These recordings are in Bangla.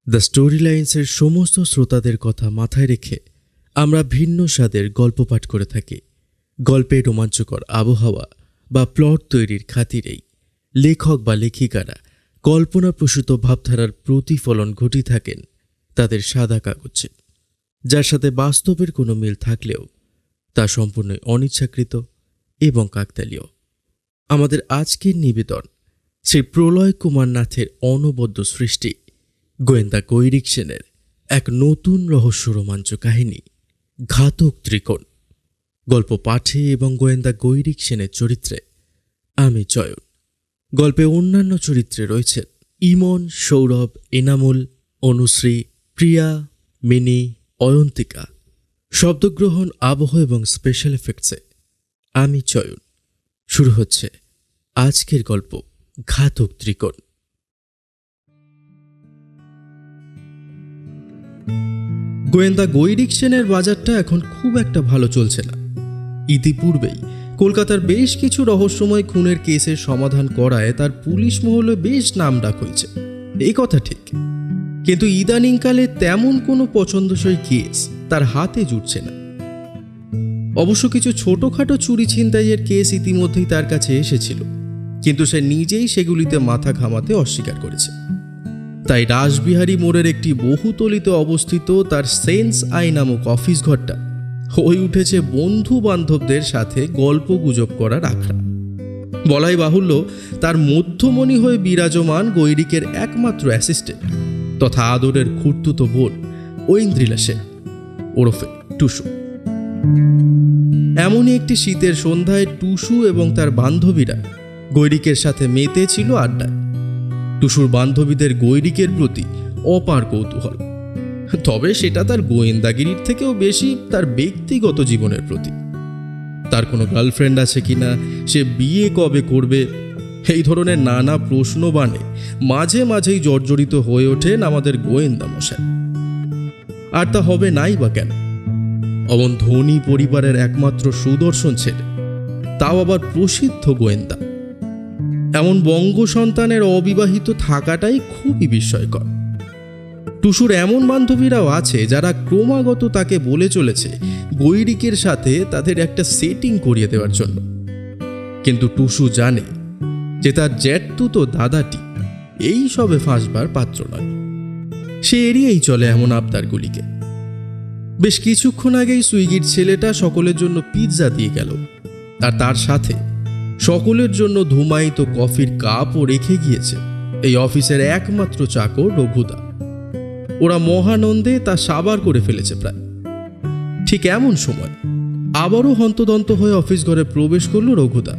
দ্য স্টোরি লাইন্সের সমস্ত শ্রোতাদের কথা মাথায় রেখে আমরা ভিন্ন স্বাদের গল্প পাঠ করে থাকি। গল্পের রোমাঞ্চকর আবহাওয়া বা প্লট তৈরির খাতিরেই লেখক বা লেখিকারা কল্পনাপ্রসূত ভাবধারার প্রতিফলন ঘটিয়ে থাকেন তাদের সাদা কাগজে, যার সাথে বাস্তবের কোনো মিল থাকলেও তা সম্পূর্ণ অনিচ্ছাকৃত এবং কাকতালীয়। আমাদের আজকের নিবেদন শ্রী প্রলয় কুমার নাথের অনবদ্য সৃষ্টি গোয়েন্দা গৈরিক সেনের এক নতুন রহস্য রোমাঞ্চ কাহিনী ঘাতক ত্রিকোণ। গল্প পাঠে এবং গোয়েন্দা গৈরিক সেনের চরিত্রে আমি চয়ন। গল্পে অন্যান্য চরিত্রে রয়েছেন ইমন, সৌরভ, এনামুল, অনুশ্রী, প্রিয়া, মিনি, অয়ন্তিকা। শব্দগ্রহণ, আবহ এবং স্পেশাল এফেক্টসে আমি চয়ন। শুরু হচ্ছে আজকের গল্প ঘাতক ত্রিকোণ। গোয়েন্দা গৈরিক সেনের বাজারটা এখন খুব একটা ভালো চলছে না। ইতিপূর্বেই কলকাতার বেশ কিছু রহস্যময় খুনের কেসের সমাধান করায় তার পুলিশ মহলে বেশ নামডাক হয়েছে, এই কথা ঠিক। কিন্তু ইদানিংকালে তেমন কোনো পছন্দসই কেস তার হাতে জুটছে না। অবশ্য কিছু ছোটখাটো চুরি ছিনতাইয়ের কেস ইতিমধ্যেই তার কাছে এসেছিল, কিন্তু সে নিজেই সেগুলিতে মাথা ঘামাতে অস্বীকার করেছে। তাই রাসবিহারী মোড়ের একটি বহুতলিতে অবস্থিত তার সেন্স আই নামক অফিস ঘরটা হয়ে উঠেছে বন্ধু বান্ধবদের সাথে গল্প গুজব করার আখড়া। বলাই বাহুল্য, তার মধ্যমণি হয়ে বিরাজমান গৈরিকের একমাত্র অ্যাসিস্ট্যান্ট তথা আদরের খুড়তুতো বোন ঐন্দ্রিলা সেন ওরফে টুসু। এমনই একটি শীতের সন্ধ্যায় টুসু এবং তার বান্ধবীরা গৈরিকের সাথে মেতে ছিল আড্ডায়। টুসুর বান্ধবীদের গৈরিকের প্রতি অপার কৌতূহল, তবে সেটা তার গোয়েন্দাগিরির থেকেও বেশি তার ব্যক্তিগত জীবনের প্রতি। তার কোনো গার্লফ্রেন্ড আছে কিনা, সে বিয়ে কবে করবে, এই ধরনের নানা প্রশ্ন বানে মাঝে মাঝেই জর্জরিত হয়ে ওঠেন আমাদের গোয়েন্দা মশাই। আর তা হবে নাই বা কেন? অমন ধনী পরিবারের একমাত্র সুদর্শন ছেলে, তাও আবার প্রসিদ্ধ গোয়েন্দা, এমন বঙ্গ সন্তানের অবিবাহিত থাকাটাই খুবই বিস্ময়কর। টুসুর এমন বান্ধবীরাও আছে যারা ক্রমাগত তাকে বলে চলেছে গৈরিকের সাথে তাদের একটা সেটিং করিয়ে দেওয়ার জন্য। কিন্তু টুসু জানে যে তার জ্যাঠতুতো দাদাটি এই সবে ফাঁসবার পাত্র নয়। সে এড়িয়েই চলে এমন আবদারগুলিকে। বেশ কিছুক্ষণ আগেই সুইগির ছেলেটা সকলের জন্য পিৎজা দিয়ে গেল, আর তার সাথে সকলের জন্য ধুমায়িত কফির কাপও রেখে গিয়েছে এই অফিসের একমাত্র চাকর রঘুদা। ওরা মহানন্দে তা সাবার করে ফেলেছে প্রায়। ঠিক এমন সময় আবারও হন্তদন্ত হয়ে অফিস ঘরে প্রবেশ করল রঘুদা।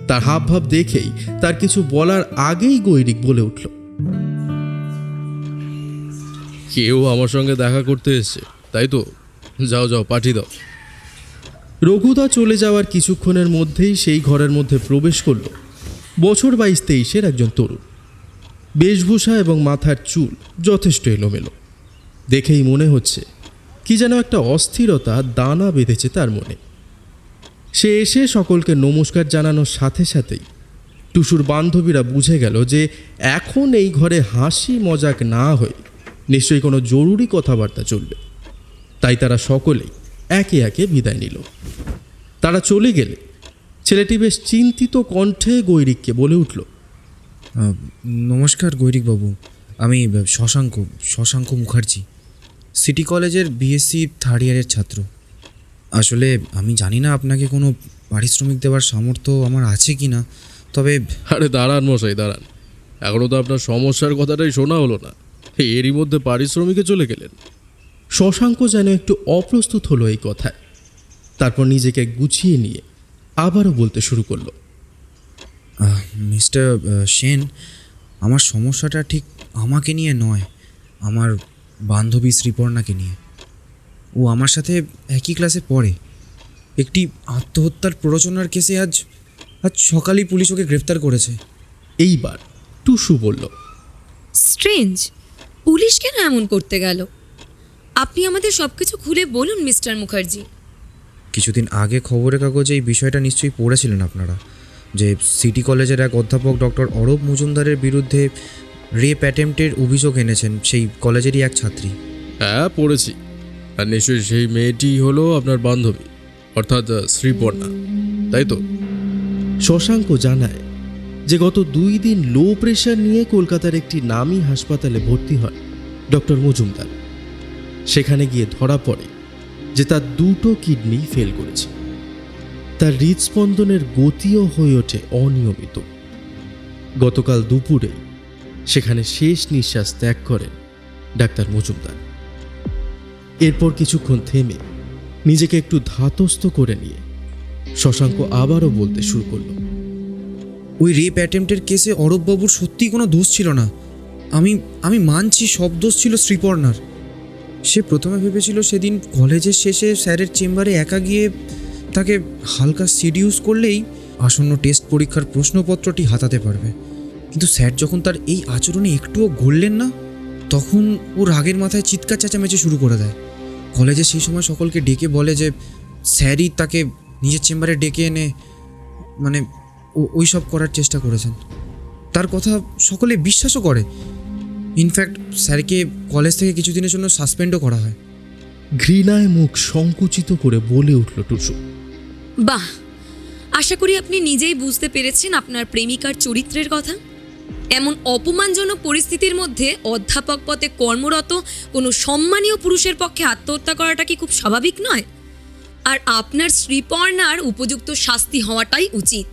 তার হাবভাব দেখেই তার কিছু বলার আগেই গৈরিক বলে উঠল, কেউ আমার সঙ্গে দেখা করতে এসছে, তাই তো? যাও যাও, পাঠিয়ে দাও। রঘুদা চলে যাওয়ার কিছুক্ষণের মধ্যেই সেই ঘরের মধ্যে প্রবেশ করল বছর 22-23-এর একজন তরুণ। বেশভূষা এবং মাথার চুল যথেষ্ট এলোমেলো, দেখেই মনে হচ্ছে কি যেন একটা অস্থিরতা দানা বেঁধেছে তার মনে। সে এসে সকলকে নমস্কার জানানোর সাথে সাথেই টুসুর বান্ধবীরা বুঝে গেল যে এখন এই ঘরে হাসি মজাক না হয়ে নিশ্চয়ই কোনো জরুরি কথাবার্তা চলবে। তাই তারা সকলেই একে একে বিদায় নিল। তারা চলে গেলে ছেলেটি বেশ চিন্তিত কণ্ঠে গৈরিককে বলে উঠল, নমস্কার গৈরিকবাবু, আমি শশাঙ্ক মুখার্জি, সিটি কলেজের বিএসসি থার্ড ইয়ারের ছাত্র। আসলে আমি জানি না আপনাকে কোনো পারিশ্রমিক দেওয়ার সামর্থ্য আমার আছে কি না, তবে... আরে দাঁড়ান মশাই, দাঁড়ান, এখনও তো আপনার সমস্যার কথাটাই শোনা হলো না, এরই মধ্যে পারিশ্রমিকে চলে গেলেন। শশাঙ্ক যেন একটু অপ্রস্তুত হলো এই কথায়। তারপর নিজেকে গুছিয়ে নিয়ে আবারও বলতে শুরু করলো, মিস্টার সেন, আমার সমস্যাটা ঠিক আমাকে নিয়ে নয়, আমার বান্ধবী শ্রীপর্ণাকে নিয়ে। ও আমার সাথে একই ক্লাসে পড়ে। একটি আত্মহত্যার প্ররোচনার কেসে আজ সকালেই পুলিশ ওকে গ্রেফতার করেছে। এইবার টুসু বলল, স্ট্রেঞ্জ, পুলিশ কেন এমন করতে গেল? আপনি আমাদের সব কিছু খুলে বলুন মিস্টার মুখার্জি। কিছুদিন আগে খবরের কাগজে এই বিষয়টা নিশ্চয়ই পড়েছিলেন আপনারা, যে সিটি কলেজের এক অধ্যাপক ডক্টর অরূপ মজুমদারের বিরুদ্ধে রেপ অ্যাটেম্পটের অভিযোগ এনেছেন সেই কলেজেরই এক ছাত্রী। হ্যাঁ, পড়েছি। আর নিশ্চয়ই সেই মেয়েটি হলো আপনার বান্ধবী, অর্থাৎ শ্রীপর্ণা, তাই তো? শশাঙ্ক জানায় যে গত 2 দিন লো প্রেশার নিয়ে কলকাতার একটি নামী হাসপাতালে ভর্তি হয় ডক্টর মজুমদার। সেখানে গিয়ে ধরা পড়ে যে তার 2টো কিডনি ফেল করেছে। তার হৃদস্পন্দনের গতিও হয়ে ওঠে অনিয়মিত। গতকাল দুপুরে সেখানে শেষ নিঃশ্বাস ত্যাগ করেন ডাক্তার মজুমদার। এরপর কিছুক্ষণ থেমে নিজেকে একটু ধাতস্থ করে নিয়ে শশাঙ্ক আবারও বলতে শুরু করলো। ওই রেপ অ্যাটেম্পটের কেসে অরূপবাবুর সত্যিই কোনো দোষ ছিল না। আমি মানছি সব দোষ ছিল শ্রীপর্ণার। সে প্রথমে ভেবেছিল সেদিন কলেজের শেষে স্যারের চেম্বারে একা গিয়ে তাকে হালকা সিডিউস করলেই আসন্ন টেস্ট পরীক্ষার প্রশ্নপত্রটি হাতাতে পারবে। কিন্তু স্যার যখন তার এই আচরণে একটুও গড়লেন না, তখন ও রাগের মাথায় চিৎকার চেঁচামেচি শুরু করে দেয়। কলেজে সেই সময় সকলকে ডেকে বলে যে স্যারই তাকে নিজের চেম্বারে ডেকে এনে ওই সব করার চেষ্টা করেছেন। তার কথা সকলে বিশ্বাসও করে। ইনফ্যাক্ট স্যারকে কলেজ থেকে কিছুদিনের জন্য সাসপেন্ডও করা হয়। ঘৃণায় মুখ সংকুচিত করে বলে উঠল টুসু। বাহ, আশা করি আপনি নিজেই বুঝতে পেরেছেন আপনার প্রেমিকার চরিত্রের কথা। এমন অপমানজনক পরিস্থিতির মধ্যে অধ্যাপক পদে কর্মরত কোনো সম্মানীয় পুরুষের পক্ষে আত্মহত্যা করাটা কি খুব স্বাভাবিক নয়? আর আপনার শ্রীপর্ণার উপযুক্ত শাস্তি হওয়াটাই উচিত।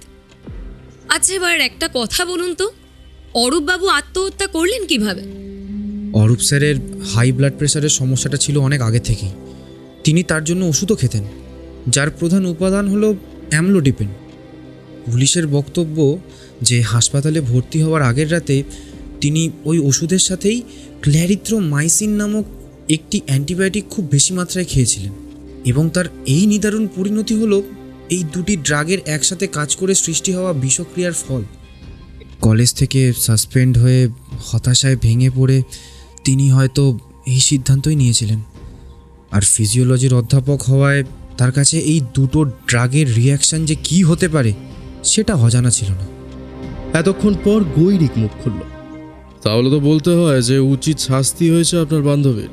আচ্ছা, এবার একটা কথা বলুন তো, অরূপবাবু আত্মহত্যা করলেন কিভাবে? অরূপ স্যারের হাই ব্লাড প্রেশারের সমস্যাটা ছিল অনেক আগে থেকেই। তিনি তার জন্য ওষুধও খেতেন, যার প্রধান উপাদান হলো অ্যামলোডিপিন। পুলিশের বক্তব্য যে হাসপাতালে ভর্তি হওয়ার আগের রাতে তিনি ওই ওষুধের সাথেই ক্ল্যারিথ্রোমাইসিন নামক একটি অ্যান্টিবায়োটিক খুব বেশি মাত্রায় খেয়েছিলেন, এবং তার এই নিদারুণ পরিণতি হলো এই দুটি ড্রাগের একসাথে কাজ করে সৃষ্টি হওয়া বিষক্রিয়ার ফল। কলেজ থেকে সাসপেন্ড হয়ে হতাশায় ভেঙে পড়ে তিনি হয়তো এই সিদ্ধান্তই নিয়েছিলেন। আর ফিজিওলজির অধ্যাপক হওয়ায় তার কাছে এই দুটো ড্রাগের রিয়াকশান যে কী হতে পারে সেটা অজানা ছিল না। এতক্ষণ পর গৈরিক মুখ খুলল। তাহলে তো বলতে হয় যে উচিত শাস্তি হয়েছে আপনার বান্ধবীর।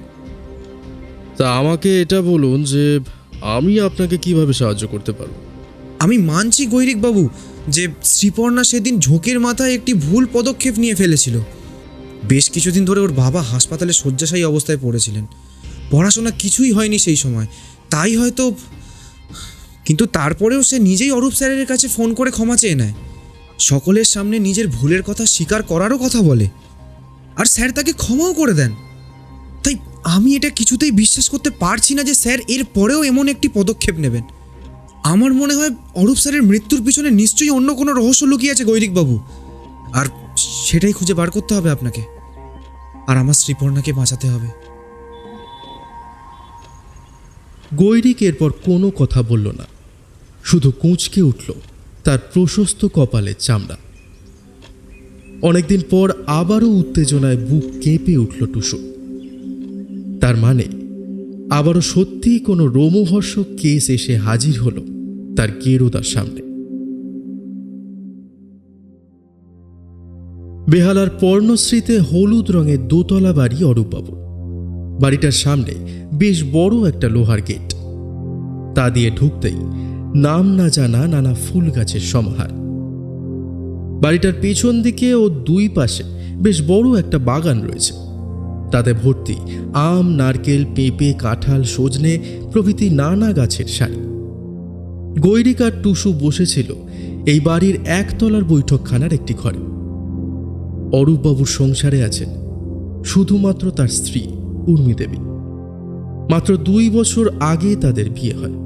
তা আমাকে এটা বলুন যে আমি আপনাকে কিভাবে সাহায্য করতে পারব? আমি মানছি গৈরিকবাবু যে শ্রীপর্ণা সেদিন ঝোঁকের মাথায় একটি ভুল পদক্ষেপ নিয়ে ফেলেছিল। বেশ কিছুদিন ধরে ওর বাবা হাসপাতালে শয্যাশায়ী অবস্থায় পড়েছিলেন। পড়াশোনা কিছুই হয়নি সেই সময়, তাই হয়তো। কিন্তু তারপরেও সে নিজেই অরূপ স্যারের কাছে ফোন করে ক্ষমা চেয়ে নেয়। সকলের সামনে নিজের ভুলের কথা স্বীকার করারও কথা বলে, আর স্যার তাকে ক্ষমাও করে দেন। তাই আমি এটা কিছুতেই বিশ্বাস করতে পারছি না যে স্যার এর পরেও এমন একটি পদক্ষেপ নেবেন। আমার মনে হয় অরূপ স্যারের মৃত্যুর পিছনে নিশ্চয়ই অন্য কোনো রহস্য লুকিয়ে আছে গৈরিকবাবু, আর সেটাই খুঁজে বার করতে হবে আপনাকে, আর আমার শ্রীপর্ণাকে বাঁচাতে হবে। গৈরিক এরপর কোনো কথা বলল না, শুধু কুঁচকে উঠল তার প্রশস্ত কপালের চামড়া। অনেকদিন পর আবারও উত্তেজনায় বুক কেঁপে উঠল টুসু। তার মানে আবারও সত্যিই কোনো রোমহর্ষক কেস এসে হাজির হলো তার গেরোদার সামনে। বেহালার পর্ণশ্রীতে হলুদ রঙের দোতলা বাড়ি অরূপবাবু। বাড়িটার সামনে বেশ বড় একটা লোহার গেট। তা দিয়ে ঢুকতেই নাম না জানা নানা ফুল গাছের সমাহার। বাড়িটার পেছন দিকে ও 2 পাশে বেশ বড় একটা বাগান রয়েছে। তাতে ভর্তি আম, নারকেল, পেঁপে, কাঁঠাল, সজনে প্রভৃতি নানা গাছের সারি। গৈরিক আর টুসু বসেছিল এই বাড়ির একতলার বৈঠকখানার একটি ঘরে। অরূপবাবুর সংসারে আছেন শুধুমাত্র তার স্ত্রী উর্মিদেবী। মাত্র 2 বছর আগে তাদের বিয়ে হয়।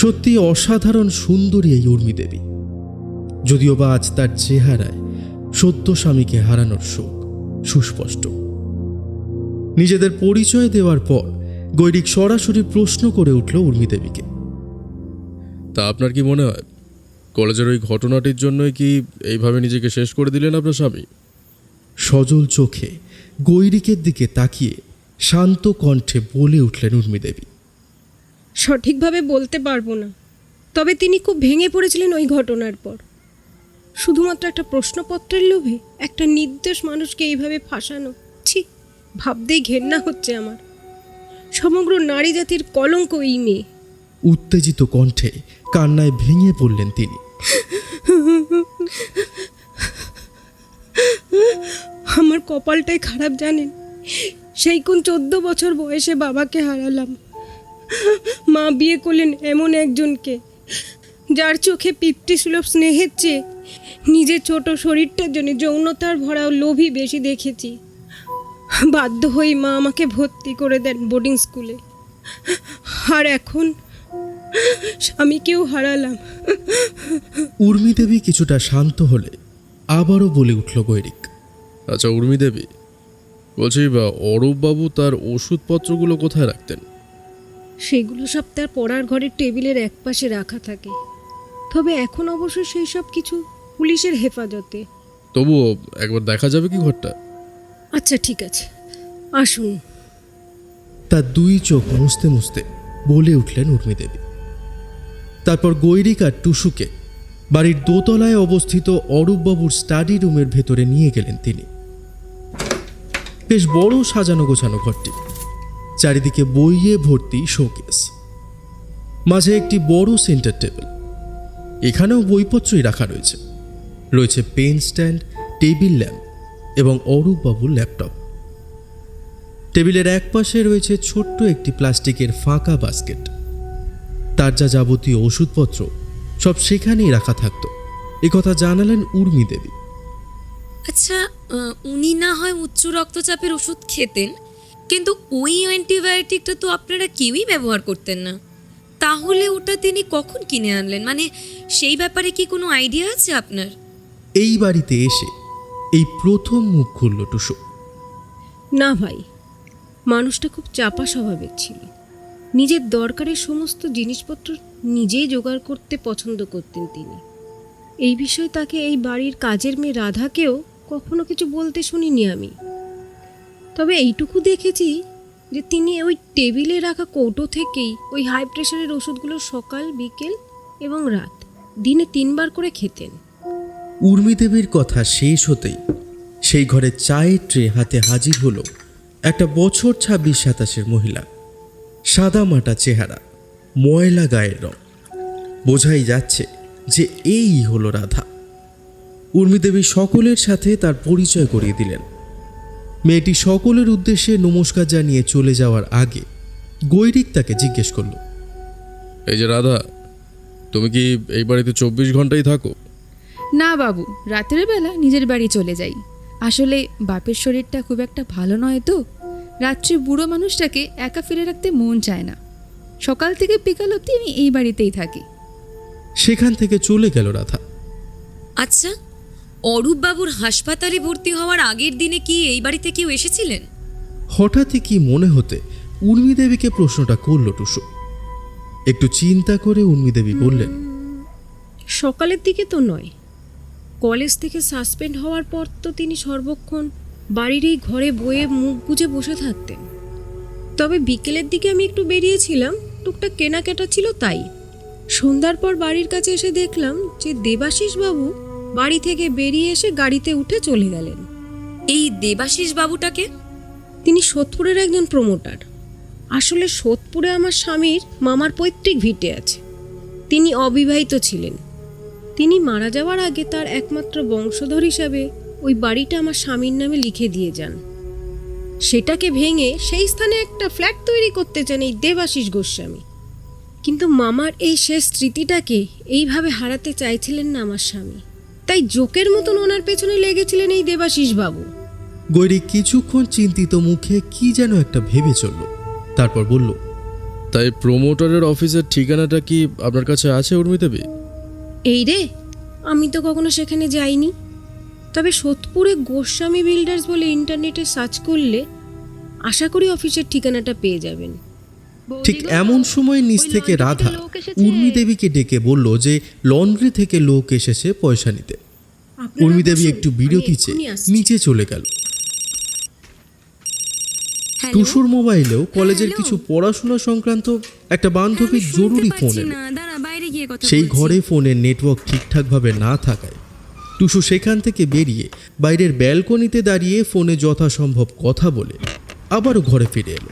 সত্যি অসাধারণ সুন্দরী এই উর্মিদেবী, যদিও বা আজ তার চেহারায় সদ্য স্বামীকে হারানোর শোক সুস্পষ্ট। নিজেদের পরিচয় দেওয়ার পর গৈরিক সরাসরি প্রশ্ন করে উঠল উর্মিদেবীকে। তা আপনার কি মনে হয় কলেজের ওই ঘটনাটির জন্যই কি এইভাবে নিজেকে শেষ করে দিলেন আপনার স্বামী? সজল চোখে গৈরিকের দিকে তাকিয়ে শান্ত কণ্ঠে বলে উঠলেন উর্মিদেবী। সঠিকভাবে বলতে পারবো না, তবে তিনি খুব ভেঙে পড়েছিলেন ওই ঘটনার পর। শুধুমাত্র একটা প্রশ্নপত্রের লোভে একটা নির্দোষ মানুষকে এইভাবে ফাঁসানো, ছি, ভাবতেই ঘেন্না হচ্ছে আমার। সমগ্র নারী জাতির কলঙ্ক এই মেয়ে। উত্তেজিত কণ্ঠে কান্নায় ভেঙে পড়লেন তিনি। আমার কপালটাই খারাপ জানেন, সেই কোন 14 বছর বয়সে বাবাকে হারালাম। মা বিয়ে করলেন এমন একজনকে যার চোখে পিতৃ সুলভ স্নেহের চেয়ে নিজের ছোট শরীরটার জন্য যৌনতার ভরা লোভই বেশি দেখেছি। বাধ্য হয়ে মা আমাকে ভর্তি করে দেন বোর্ডিং স্কুলে। আর এখন স্বামীকেও হারালাম। উর্মি দেবী কিছুটা শান্ত হলে আবারও বলে উঠল গৈরিক। আচ্ছা উর্মি দেবী, বলছি অরূপবাবু তার ওষুধপত্রগুলো কোথায় রাখতেন? সেগুলো সব তার পড়ার ঘরের টেবিলের একপাশে রাখা থাকে। তবে এখন অবশ্য সেই সব কিছু পুলিশের হেফাজতে। তবুও একবার দেখা যাবে কি ঘরটা? আচ্ছা ঠিক আছে, আসুন। তার দুই চোখ মুছতে মুছতে বলে উঠলেন উর্মি দেবী। তারপর গৈরিক আর টুসুকে বাড়ির দোতলায় অবস্থিত অরূপবাবুর স্টাডি রুমের ভেতরে নিয়ে গেলেন তিনি। বেশ বড় সাজানো গোছানো ঘরটি, চারিদিকে বইয়ে ভর্তি শোকেস, মাঝে একটি বড় সেন্টার টেবিল। এখানেও বইপত্রই রাখা রয়েছে। রয়েছে পেন স্ট্যান্ড, টেবিল ল্যাম্প এবং অরূপবাবুর ল্যাপটপ। টেবিলের একপাশে রয়েছে ছোট্ট একটি প্লাস্টিকের ফাঁকা বাস্কেট। তার যা যাবতীয় ওষুধপত্র সব সেখানেই রাখা থাকতো, একথা জানালেন উর্মি দেবী। আচ্ছা, উনি না হয় উচ্চ রক্তচাপের ওষুধ খেতেন, কিন্তু ওই অ্যান্টিবায়োটিকটা তো আপনারা কেউই ব্যবহার করতেন না। তাহলে ওটা তিনি কখন কিনে আনলেন? মানে সেই ব্যাপারে কি কোনো আইডিয়া আছে আপনার? এই বাড়িতে এসে এই প্রথম মুখ খুলল টুসু। না ভাই, মানুষটা খুব চাপা স্বভাবের ছিল। নিজের দরকারের সমস্ত জিনিসপত্র নিজেই জোগাড় করতে পছন্দ করতেন তিনি। এই বিষয়ে তাকে এই বাড়ির কাজের মেয়ে রাধাকেও কখনো কিছু বলতে শুনিনি আমি। তবে এইটুকু দেখেছি যে তিনি ওই টেবিলে রাখা কৌটো থেকেই ওই হাই প্রেশারের ওষুধগুলো সকাল, বিকেল এবং রাত দিনে 3 বার করে খেতেন। উর্মি দেবীর কথা শেষ হতেই সেই ঘরে চায়ের ট্রে হাতে হাজির হলো একটা বছর 26-27 মহিলা। সাদা মাটা চেহারা, ময়লা গায়ের রং, বোঝাই যাচ্ছে যে এই হলো রাধা। উর্মি দেবী সকলের সাথে তার পরিচয় করিয়ে দিলেন। মেয়েটি সকলের উদ্দেশ্যে নমস্কার জানিয়ে চলে যাওয়ার আগে গৈরিক তাকে জিজ্ঞেস করল, এই যে রাধা, তুমি কি এই বাড়িতে 24 ঘন্টাই থাকো? না বাবু, রাতের বেলা নিজের বাড়ি চলে যাই। আসলে বাপের শরীরটা খুব একটা ভালো নয় তো, রাত্রে বুড়ো মানুষটাকে একা ফেলে রাখতে মন চায় না। সকাল থেকে বিকাল অবধি আমি এই বাড়িতেই থাকি। সেখান থেকে চলে গেল রাধা। আচ্ছা, অরূপবাবুর হাসপাতালে ভর্তি হওয়ার আগের দিনে কি এই বাড়িতে কেউ এসেছিলেন? হঠাৎই কি মনে হতে উর্মি দেবীকে প্রশ্নটা করল টুসু। একটু চিন্তা করে উর্মি দেবী বললেন, সকালের দিকে তো নয়, কলেজ থেকে সাসপেন্ড হওয়ার পর তো তিনি সর্বক্ষণ বাড়ির এই ঘরে বয়ে মুখ বুজে বসে থাকতেন। তবে বিকেলের দিকে আমি একটু বেরিয়েছিলাম, টুকটাক কেনাকাটা ছিল তাই। সন্ধ্যার পর বাড়ির কাছে এসে দেখলাম যে দেবাশিস বাবু বাড়ি থেকে বেরিয়ে এসে গাড়িতে উঠে চলে গেলেন। এই দেবাশিস বাবুটাকে? তিনি সোদপুরের একজন প্রমোটার। আসলে সোদপুরে আমার স্বামীর মামার পৈতৃক ভিটে আছে। তিনি অবিবাহিত ছিলেন। তিনি মারা যাওয়ার আগে তার একমাত্র বংশধর হিসাবে ওই বাড়িটা আমার স্বামীর নামে লিখে দিয়ে যান। সেটাকে ভেঙে সেই স্থানে একটা ফ্ল্যাট তৈরি করতে চান এই দেবাশিস গোস্বামী। কিন্তু মামার এই শেষ স্মৃতিটাকে এইভাবে হারাতে চাইছিলেন না আমার স্বামী, তাই জোকের মতন ওনার পেছনে লেগেছিলেন এই দেবাশিস বাবু। গৈরিক কিছুক্ষণ চিন্তিত মুখে কি যেন একটা ভেবে চলল, তারপর বলল, তাই প্রমোটারের অফিসের ঠিকানাটা কি আপনার কাছে আছে উর্মি দেবী? এই রে, আমি তো কখনো সেখানে যাইনি। তবে সোদপুরে গোস্বামী বিল্ডার্স বলে ইন্টারনেটে সার্চ করলে আশা করি অফিসের ঠিকানাটা পেয়ে যাবেন। ঠিক এমন সময় নিচ থেকে রাধা উর্মি দেবীকে ডেকে বলল যে লন্ড্রি থেকে লোক এসেছে পয়সা নিতে। আপনারা উর্মি দেবী বসুন, একটু আমি বিরতি এক্ষুনি চেয়ে আসছি। নিচে চলে গেল। হ্যালো? টুসুর মোবাইলেও কলেজের হ্যালো? কিছু পড়াশোনা সংক্রান্ত একটা বান্ধবীর আমি শুনতে জরুরি ফোন পাচ্ছি এলো। না, দাঁড়া বাইরে গিয়ে কথা সেই বলছি। ঘরে ফোনের নেটওয়ার্ক ঠিকঠাকভাবে না থাকায় টুসু সেখান থেকে বেরিয়ে বাইরের ব্যালকনিতে দাঁড়িয়ে ফোনে যথাসম্ভব কথা বলে আবারও ঘরে ফিরে এলো।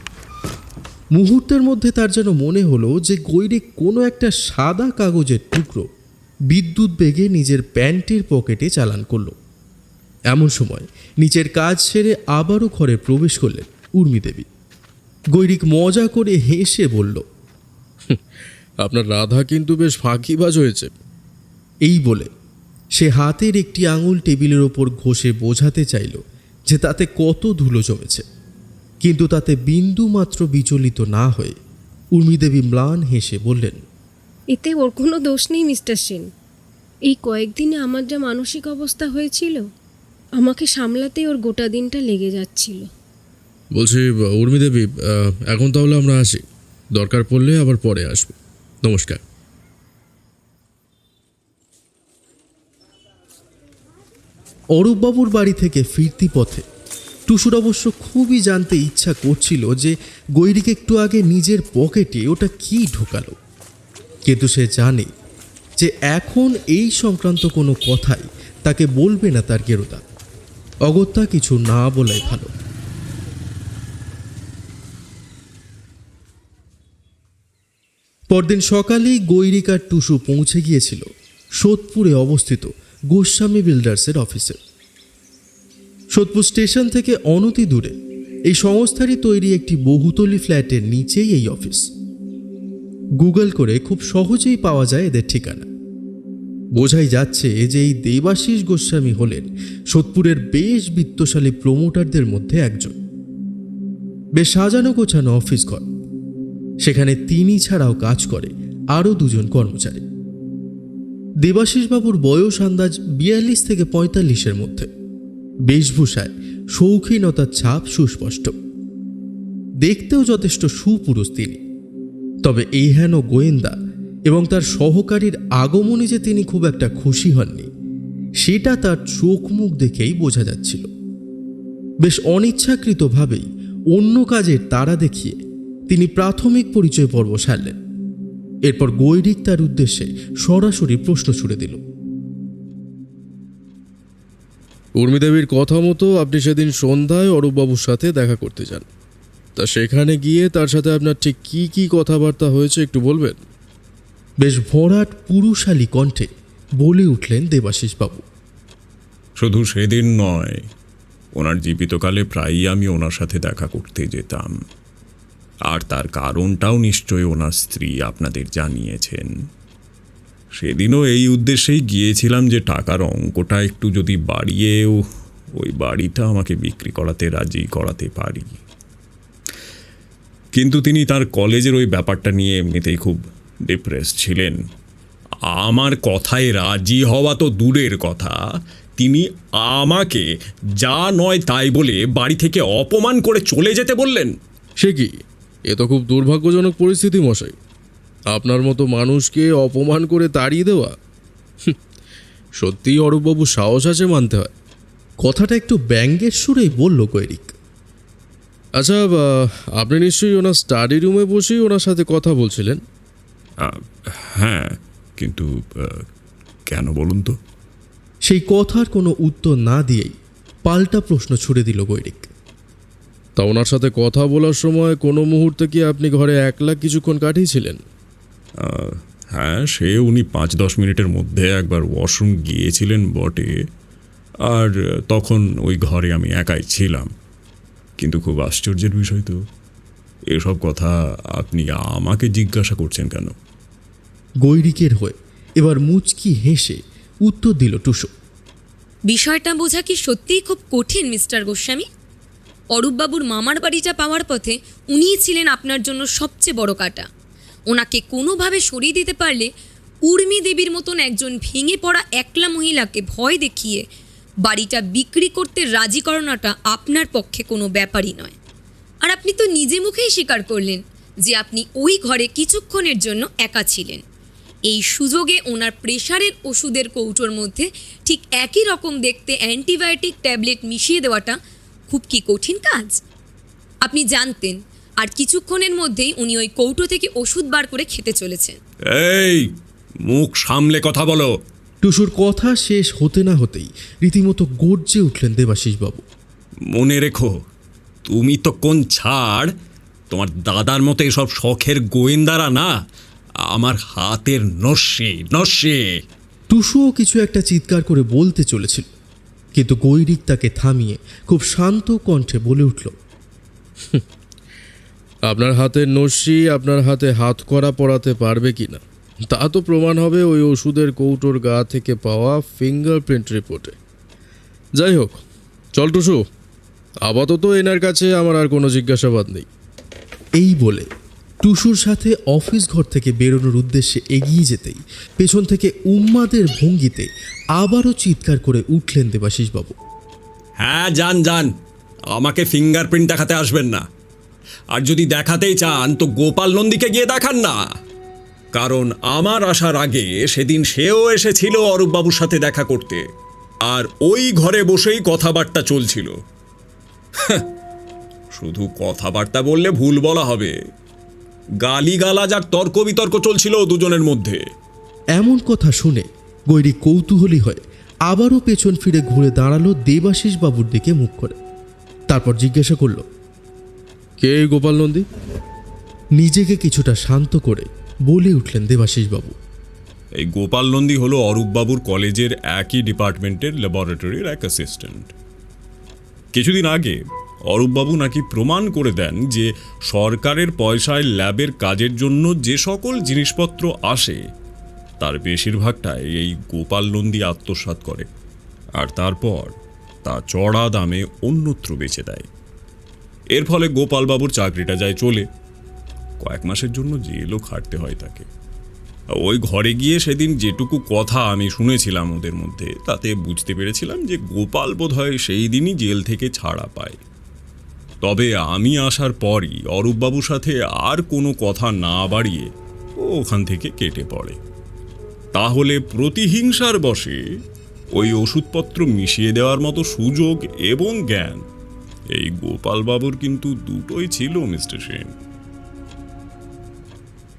মুহূর্তের মধ্যে তার যেন মনে হলো যে গৈরিক কোনো একটা সাদা কাগজের টুকরো বিদ্যুৎ বেগে নিজের প্যান্টের পকেটে চালান করলো। এমন সময় নিচের কাজ সেরে আবারও ঘরে প্রবেশ করলেন উর্মিদেবী। গৈরিক মজা করে হেসে বলল, আপনার রাধা কিন্তু বেশ ফাঁকিবাজ হয়েছে। এই বলে সে হাতের একটি আঙুল টেবিলের ওপর ঘষে বোঝাতে চাইল যে তাতে কত ধুলো জমেছে, কিন্তু তাতে বিন্দু মাত্র বিচলিত না হয়ে উর্মিদেবী ম্লান হেসে বললেন, এতে ওর কোনো দোষ নেই মিস্টার সেন। এই কয়েকদিনে আমার যা মানসিক অবস্থা হয়েছিল, আমাকে সামলাতেই ওর গোটা দিনটা লেগে যাচ্ছিল। বলছি উর্মিদেবী, এখন তাহলে আমরা আসি, দরকার পড়লে আবার পরে আসবো। নমস্কার। অরূপবাবুর বাড়ি থেকে ফিরতি পথে টুসুর অবশ্য খুবই জানতে ইচ্ছা করছিল যে গৈরিক একটু আগে নিজের পকেটে ওটা কি ঢোকালো, কিন্তু সে জানে যে এখন এই সংক্রান্ত কোনো কথাই তাকে বলবে না তার গেরোদা। অগত্যা কিছু না বলাই ভালো। পরদিন সকালেই গৈরিক আর টুসু পৌঁছে গিয়েছিল সোদপুরে অবস্থিত গোস্বামী বিল্ডার্সের অফিসে। সোদপুর স্টেশন থেকে অনতি দূরে এই সংস্থারই তৈরি একটি বহুতলী ফ্ল্যাটের নিচেই এই অফিস। গুগল করে খুব সহজেই পাওয়া যায় এদের ঠিকানা। বোঝাই যাচ্ছে যে এই দেবাশিস গোস্বামী হলেন সোদপুরের বেশ বিত্তশালী প্রমোটারদের মধ্যে একজন। বেশ সাজানো গোছানো অফিস ঘর, সেখানে তিনি ছাড়াও কাজ করে আরও দুজন কর্মচারী। দেবাশিসবাবুর বয়স আন্দাজ 42 থেকে 45-এর মধ্যে। বেশভূষায় শৌখিনতার ছাপ সুস্পষ্ট, দেখতেও যথেষ্ট সুপুরুষ তিনি। তবে এই হেন গোয়েন্দা এবং তার সহকারীর আগমনে যে তিনি খুব একটা খুশি হননি, সেটা তার চোখ মুখ দেখেই বোঝা যাচ্ছিল। বেশ অনিচ্ছাকৃতভাবেই অন্য কাজের তাড়া দেখিয়ে তিনি প্রাথমিক পরিচয় পর্ব সারলেন। এরপর গৈরিক তার উদ্দেশ্যে সরাসরি প্রশ্ন ছুড়ে দিল। উর্মিদেবীর কথা মতো আপনি সেদিন সন্ধ্যায় অরূপবাবুর সাথে দেখা করতে যান, তা সেখানে গিয়ে তার সাথে আপনার ঠিক কি কি কথাবার্তা হয়েছে একটু বলবেন? বেশ ভরাট পুরুষালী কণ্ঠে বলে উঠলেন দেবাশিসবাবু। শুধু সেদিন নয়, ওনার জীবিতকালে প্রায়ই আমি ওনার সাথে দেখা করতে যেতাম। আর তার কারণটাও নিশ্চয়ই ওনার স্ত্রী আপনাদের জানিয়েছেন। সেদিনও এই উদ্দেশ্যেই গিয়েছিলাম যে টাকার অঙ্কটা একটু যদি বাড়িয়েও ওই বাড়িটা আমাকে বিক্রি করাতে রাজি করাতে পারি। কিন্তু তিনি তার কলেজের ওই ব্যাপারটা নিয়ে এমনিতেই খুব ডিপ্রেস ছিলেন। আমার কথায় রাজি হওয়া তো দূরের কথা, তিনি আমাকে যা নয় তাই বলে বাড়ি থেকে অপমান করে চলে যেতে বললেন। সে কি, এ তো খুব দুর্ভাগ্যজনক পরিস্থিতি মশাই। আপনার মতো মানুষকে অপমান করে তাড়িয়ে দেওয়া, সত্যিই অরূপবাবু সাহস আছে মানতে হয়। কথাটা একটু ব্যঙ্গের সুরেই বলল গৈরিক। আচ্ছা, আপনি নিশ্চয়ই ওনার স্টাডি রুমে বসেই ওনার সাথে কথা বলছিলেন? হ্যাঁ, কিন্তু কেন বলুন তো? সেই কথার কোনো উত্তর না দিয়েই পাল্টা প্রশ্ন ছুড়ে দিল গৈরিক। তা ওনার সাথে কথা বলার সময় কোনো মুহূর্তে কি আপনি ঘরে একলা কিছুক্ষণ কাটিয়েছিলেন? হ্যাঁ, সে উনি 5-10 মিনিটের মধ্যে একবার ওয়াশরুম গিয়েছিলেন বটে, আর তখন ওই ঘরে আমি একাই ছিলাম। কিন্তু খুব আশ্চর্যের বিষয় তো, এসব কথা আপনি আমাকে জিজ্ঞাসা করছেন কেন? গৈরিকের হয়ে এবার মুচকি হেসে উত্তর দিল টুসু। বিষয়টা বোঝা কি সত্যিই খুব কঠিন মিস্টার গোস্বামী? অরূপবাবুর মামার বাড়িটা পাওয়ার পথে উনিই ছিলেন আপনার জন্য সবচেয়ে বড় কাটা। ওনাকে কোনোভাবে সরিয়ে দিতে পারলে উর্মি দেবীর মতন একজন ভেঙে পড়া একলা মহিলাকে ভয় দেখিয়ে বাড়িটা বিক্রি করতে রাজি করানোটা আপনার পক্ষে কোনো ব্যাপারই নয়। আর আপনি তো নিজে মুখেই স্বীকার করলেন যে আপনি ওই ঘরে কিছুক্ষণের জন্য একা ছিলেন। এই সুযোগে ওনার প্রেশারের ওষুধের কৌটোর মধ্যে ঠিক একই রকম দেখতে অ্যান্টিবায়োটিক ট্যাবলেট মিশিয়ে দেওয়াটা খুব কি কঠিন কাজ? আপনি জানতেন, আর কিছুক্ষণের মধ্যেই উনি ওই কৌটো থেকে ওষুধ বার করে খেতে চলেছেন। এই, মুখ সামলে কথা বলো। টুসুর কথা শেষ হতে না হতেই রীতিমতো গর্জে উঠলেন দেবাশিসবাবু। মনে রেখো, তুমি তো কোন ছাড়, তোমার দাদার মতো এসব শখের গোয়েন্দারা না, আমার হাতের নস্যে নস্যে। টুসুও কিছু একটা চিৎকার করে বলতে চলেছিল, কিন্তু গৈরিক তাকে থামিয়ে খুব শান্ত কণ্ঠে বলে উঠল, আপনার হাতের নস্যি আপনার হাতে হাত করা পড়াতে পারবে কি না তা তো প্রমাণ হবে ওই ওষুধের কৌটোর গা থেকে পাওয়া ফিঙ্গারপ্রিন্ট রিপোর্টে। যাই হোক, চল টুসু, আপাতত এনার কাছে আমার আর কোনো জিজ্ঞাসাবাদ নেই। এই বলে টুসুর সাথে অফিস ঘর থেকে বেরোনোর উদ্দেশ্যে এগিয়ে যেতেই পেছন থেকে উন্মাদের ভঙ্গিতে আবারও চিৎকার করে উঠলেন দেবাশিসবাবু। হ্যাঁ, যান যান, আমাকে ফিঙ্গারপ্রিন্ট দেখাতে আসবেন না। আর যদি দেখাতেই চান তো গোপাল নন্দীকে গিয়ে দেখান না, কারণ আমার আসার আগে সেদিন সেও এসেছিল অরূপবাবুর সাথে দেখা করতে, আর ওই ঘরে বসেই কথাবার্তা চলছিল। শুধু কথাবার্তা বললে ভুল বলা হবে, গালিগালাজ আর তর্ক বিতর্ক চলছিল দুজনের মধ্যে। এমন কথা শুনে গৈরিক কৌতূহলী হয়ে আবারও পেছন ফিরে ঘুরে দাঁড়ালো দেবাশিসবাবুর দিকে মুখ করে। তারপর জিজ্ঞাসা করল, কে এই গোপাল নন্দী? নিজেকে কিছুটা শান্ত করে বলে উঠলেন দেবাশিসবাবু, এই গোপাল নন্দী হলো অরূপবাবুর কলেজের একই ডিপার্টমেন্টের ল্যাবরেটরির এক অ্যাসিস্ট্যান্ট। কিছুদিন আগে অরূপবাবু নাকি প্রমাণ করে দেন যে সরকারের পয়সায় ল্যাবের কাজের জন্য যে সকল জিনিসপত্র আসে তার বেশিরভাগটাই এই গোপাল নন্দী আত্মসাৎ করে, আর তারপর তা চড়া দামে অন্যত্র বেচে দেয়। এর ফলে গোপালবাবুর চাকরিটা যায় চলে, কয়েক মাসের জন্য জেলও খাটতে হয় তাকে। ওই ঘরে গিয়ে সেদিন যেটুকু কথা আমি শুনেছিলাম ওদের মধ্যে, তাতে বুঝতে পেরেছিলাম যে গোপাল বোধহয় সেই দিনই জেল থেকে ছাড়া পায়। তবে আমি আসার পরই অরূপবাবুর সাথে আর কোনো কথা না বাড়িয়ে ও ওখান থেকে কেটে পড়ে। তাহলে প্রতিহিংসার বশে ওই ওষুধপত্র মিশিয়ে দেওয়ার মতো সুযোগ এবং জ্ঞান এই গোপালবাবুর কিন্তু দুটোই ছিল মিস্টার সেন।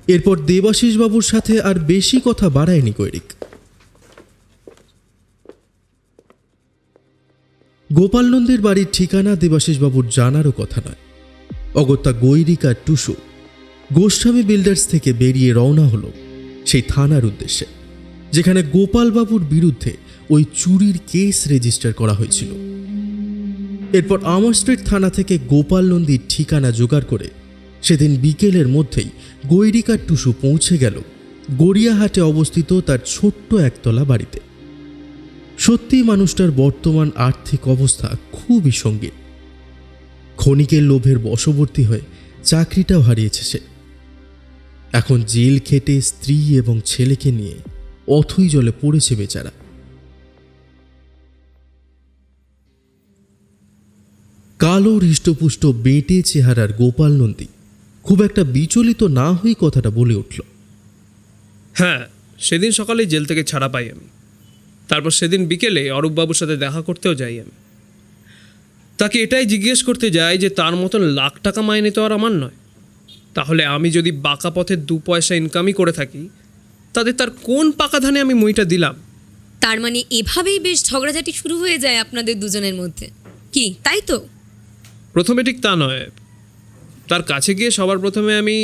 এরপর দেবাশিসবাবুর সাথে আর বেশি কথা বাড়ায়নি গৈরিক। গোপাল নন্দীর বাড়ির ঠিকানা দেবাশিসবাবুর জানারও কথা নয়। অগত্যা গৈরিক আর টুসু গোস্বামী বিল্ডার্স থেকে বেরিয়ে রওনা হলো সেই থানার উদ্দেশ্যে, যেখানে গোপালবাবুর বিরুদ্ধে ওই চুরির কেস রেজিস্টার করা হয়েছিল। এরপর আমার স্ট্রিট থানা থেকে গোপাল নন্দীর ঠিকানা জোগাড় করে সেদিন বিকেলের মধ্যেই গৈরিক আর টুসু পৌঁছে গেল গড়িয়াহাটে অবস্থিত তার ছোট্ট একতলা বাড়িতে। সত্যি মানুষটার বর্তমান আর্থিক অবস্থা খুবই সঙ্গীন। ক্ষণিকের লোভের বশবর্তী হয়ে চাকরিটাও হারিয়েছে সে। এখন জেল খেটে স্ত্রী এবং ছেলেকে নিয়ে অথই জলে পড়েছে বেচারা। কালো হৃষ্টপুষ্ট বেঁটে চেহারার গোপাল নন্দী খুব একটা বিচলিত না হয়ে কথাটা বলে উঠল, হ্যাঁ, সেদিন সকালে জেল থেকে ছাড়া পাই আমি। তারপর সেদিন বিকেলে অরূপবাবুর সাথে দেখা করতেও যাই আমি। তাকে এটাই জিজ্ঞেস করতে যাই যে তার মতন লাখ টাকা মাইনে তো আর আমার নয়, তাহলে আমি যদি বাঁকা পথে 2 পয়সা ইনকামই করে থাকি তাদের তার কোন পাকা ধানে আমি মইটা দিলাম? তার মানে এভাবেই বেশ ঝগড়াঝাটি শুরু হয়ে যায় আপনাদের দুজনের মধ্যে, কি তাই তো? প্রথমে ঠিক তা নয়, তার কাছে গিয়ে সবার প্রথমে আমি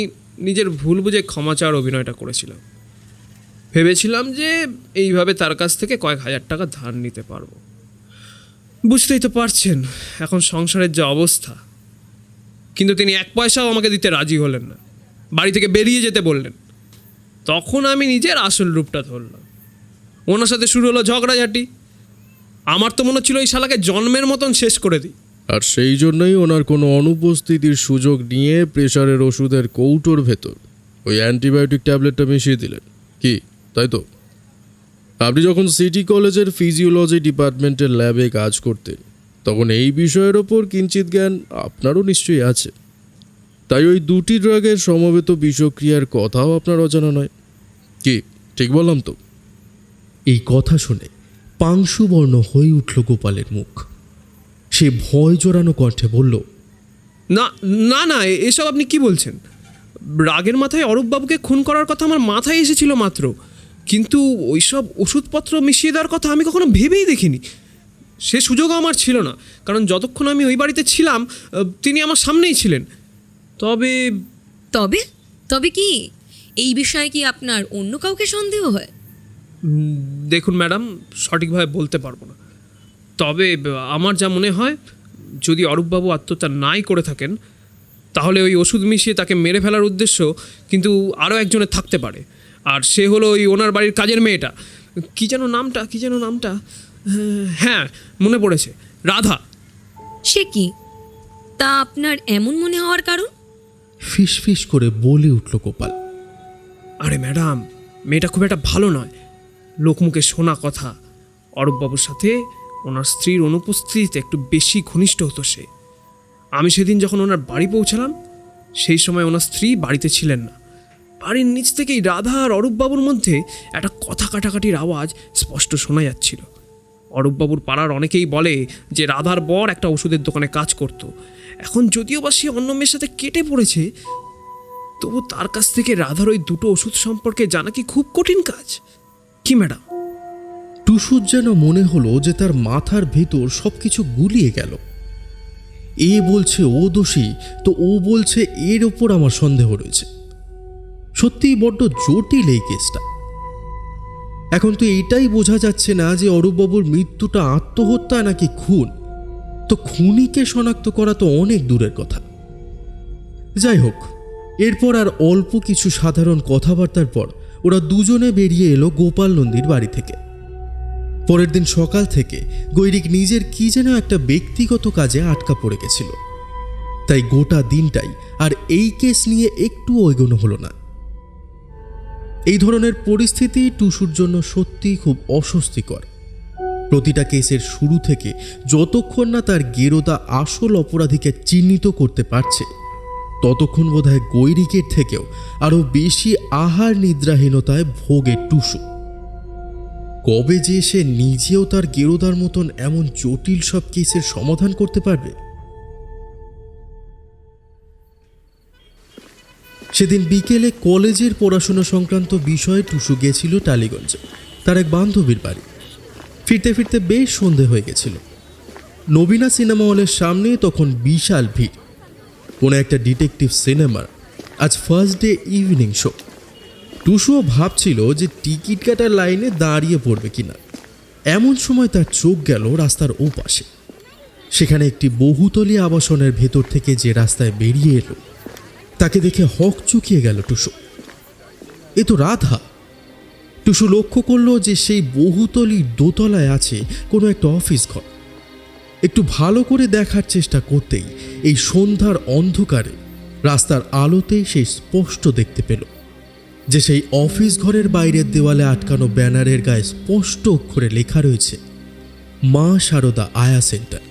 নিজের ভুল বুঝে ক্ষমা চাওয়ার অভিনয়টা করেছিলাম। ভেবেছিলাম যে এইভাবে তার কাছ থেকে কয়েক হাজার টাকা ধার নিতে পারবো। বুঝতেই তো পারছেন এখন সংসারের যে অবস্থা। কিন্তু তিনি 1 পয়সাও আমাকে দিতে রাজি হলেন না, বাড়ি থেকে বেরিয়ে যেতে বললেন। তখন আমি নিজের আসল রূপটা ধরলাম। ওনার সাথে শুরু হলো ঝগড়াঝাটি। আমার তো মনে হচ্ছিল এই শালাকে জন্মের মতন শেষ করে দিই। আর সেই জন্যই ওনার কোনো অনুপস্থিতির সুযোগ নিয়ে প্রেশারের ওষুধের কৌটোর ভেতর ওই অ্যান্টিবায়োটিক ট্যাবলেটটা মিশিয়ে দিলেন, কি তাই তো? আপনি যখন সিটি কলেজের ফিজিওলজি ডিপার্টমেন্টের ল্যাবে কাজ করতেন তখন এই বিষয়ের ওপর কিঞ্চিত জ্ঞান আপনারও নিশ্চয়ই আছে, তাই ওই 2টি ড্রাগের সমবেত বিষক্রিয়ার কথাও আপনার অজানা নয়। কি ঠিক বললাম তো? এই কথা শুনে পাংশুবর্ণ হয়ে উঠল গোপালের মুখ। সে ভয় জড়ানো কণ্ঠে বলল, না না না, এসব আপনি কি বলছেন? রাগের মাথায় অরূপবাবুকে খুন করার কথা আমার মাথায় এসেছিল মাত্র, কিন্তু ওইসব ওষুধপত্র মিশিয়ে দেওয়ার কথা আমি কখনো ভেবেই দেখিনি। সে সুযোগও আমার ছিল না, কারণ যতক্ষণ আমি ওই বাড়িতে ছিলাম তিনি আমার সামনেই ছিলেন। তবে তবে তবে কি এই বিষয়ে কি আপনার অন্য কাউকে সন্দেহ হয়? দেখুন ম্যাডাম, সঠিকভাবে বলতে পারবো না। তবে আমার যা মনে হয়, যদি অরূপবাবু আত্মহত্যা নাই করে থাকেন, তাহলে ওই ওষুধ মিশিয়ে তাকে মেরে ফেলার উদ্দেশ্য কিন্তু আরও একজনের থাকতে পারে। আর সে হলো ওই ওনার বাড়ির কাজের মেয়েটা, কি যেন নামটা, হ্যাঁ মনে পড়েছে, রাধা। সে কি? তা আপনার এমন মনে হওয়ার কারণ? ফিস ফিস করে বলে উঠল গোপাল। আরে ম্যাডাম, মেয়েটা খুব একটা ভালো নয়। লোকমুখে শোনা কথা, অরূপবাবুর সাথে ওনার স্ত্রীর অনুপস্থিতিতে একটু বেশি ঘনিষ্ঠ হতো সে। আমি সেদিন যখন ওনার বাড়ি পৌঁছালাম, সেই সময় ওনার স্ত্রী বাড়িতে ছিলেন না। বাড়ির নিচ থেকেই রাধা আর অরূপবাবুর মধ্যে একটা কথা কাটাকাটির আওয়াজ স্পষ্ট শোনা যাচ্ছিল। অরূপবাবুর পাড়ার অনেকেই বলে যে রাধার বর একটা ওষুধের দোকানে কাজ করত। এখন যদিও বা সে অন্য মেয়ের সাথে কেটে পড়েছে, তবু তার কাছ থেকে রাধার ওই দুটো ওষুধ সম্পর্কে জানা কি খুব কঠিন কাজ? কি ম্যাডাম? টুসুর যেন মনে হলো যে তার মাথার ভেতর সবকিছু গুলিয়ে গেল। এ বলছে ও দোষী, তো ও বলছে এর ওপর আমার সন্দেহ রয়েছে। সত্যিই বড্ড জটিল এই কেসটা। এখন তো এইটাই বোঝা যাচ্ছে না যে অরূপবাবুর মৃত্যুটা আত্মহত্যা নাকি খুন। তো খুনিকে শনাক্ত করা তো অনেক দূরের কথা। যাই হোক, এরপর আর অল্প কিছু সাধারণ কথাবার্তার পর ওরা দুজনে বেরিয়ে এলো গোপাল নন্দীর বাড়ি থেকে। পরের দিন সকাল থেকে গৈরিক নিজের কি যেন একটা ব্যক্তিগত কাজে আটকা পড়ে গেছিল, তাই গোটা দিনটাই আর এই কেস নিয়ে একটুও এগোনো হলো না। এই ধরনের পরিস্থিতি টুসুর জন্য সত্যিই খুব অস্বস্তিকর। প্রতিটা কেসের শুরু থেকে যতক্ষণ না তার গেরোদা আসল অপরাধীকে চিহ্নিত করতে পারছে, ততক্ষণ বোধহয় গৈরিকের থেকেও আরও বেশি আহার নিদ্রাহীনতায় ভোগে টুসু। কবে যে সে নিজেও তার গেরোদার মতন এমন জটিল সব কেসের সমাধান করতে পারবে? সেদিন বিকেলে কলেজের পড়াশোনা সংক্রান্ত বিষয়ে টুসু গেছিল টালিগঞ্জে তার এক বান্ধবীর বাড়ি। ফিরতে ফিরতে বেশ সন্ধে হয়ে গেছিল। নবীনা সিনেমা হলের সামনে তখন বিশাল ভিড়। কোনো একটা ডিটেকটিভ সিনেমার আজ ফার্স্ট ডে ইভিনিং শো। টুসুও ভাবছিল যে টিকিট কাটার লাইনে দাঁড়িয়ে পড়বে কিনা। এমন সময় তার চোখ গেল রাস্তার ওপাশে। সেখানে একটি বহুতলী আবাসনের ভেতর থেকে যে রাস্তায় বেরিয়ে এলো, তাকে দেখে হক চুকিয়ে গেল টুসু। এ তো রাধা। টুসু লক্ষ্য করল যে সেই বহুতলীর দোতলায় আছে কোনো একটা অফিস ঘর। একটু ভালো করে দেখার চেষ্টা করতেই এই সন্ধ্যার অন্ধকারে রাস্তার আলোতেই সেই স্পষ্ট দেখতে পেল যে সেই অফিস ঘরের বাইরের দেওয়ালে আটকানো ব্যানারের গায়ে স্পষ্ট অক্ষরে লেখা রয়েছে মা শারদা আয়া সেন্টার।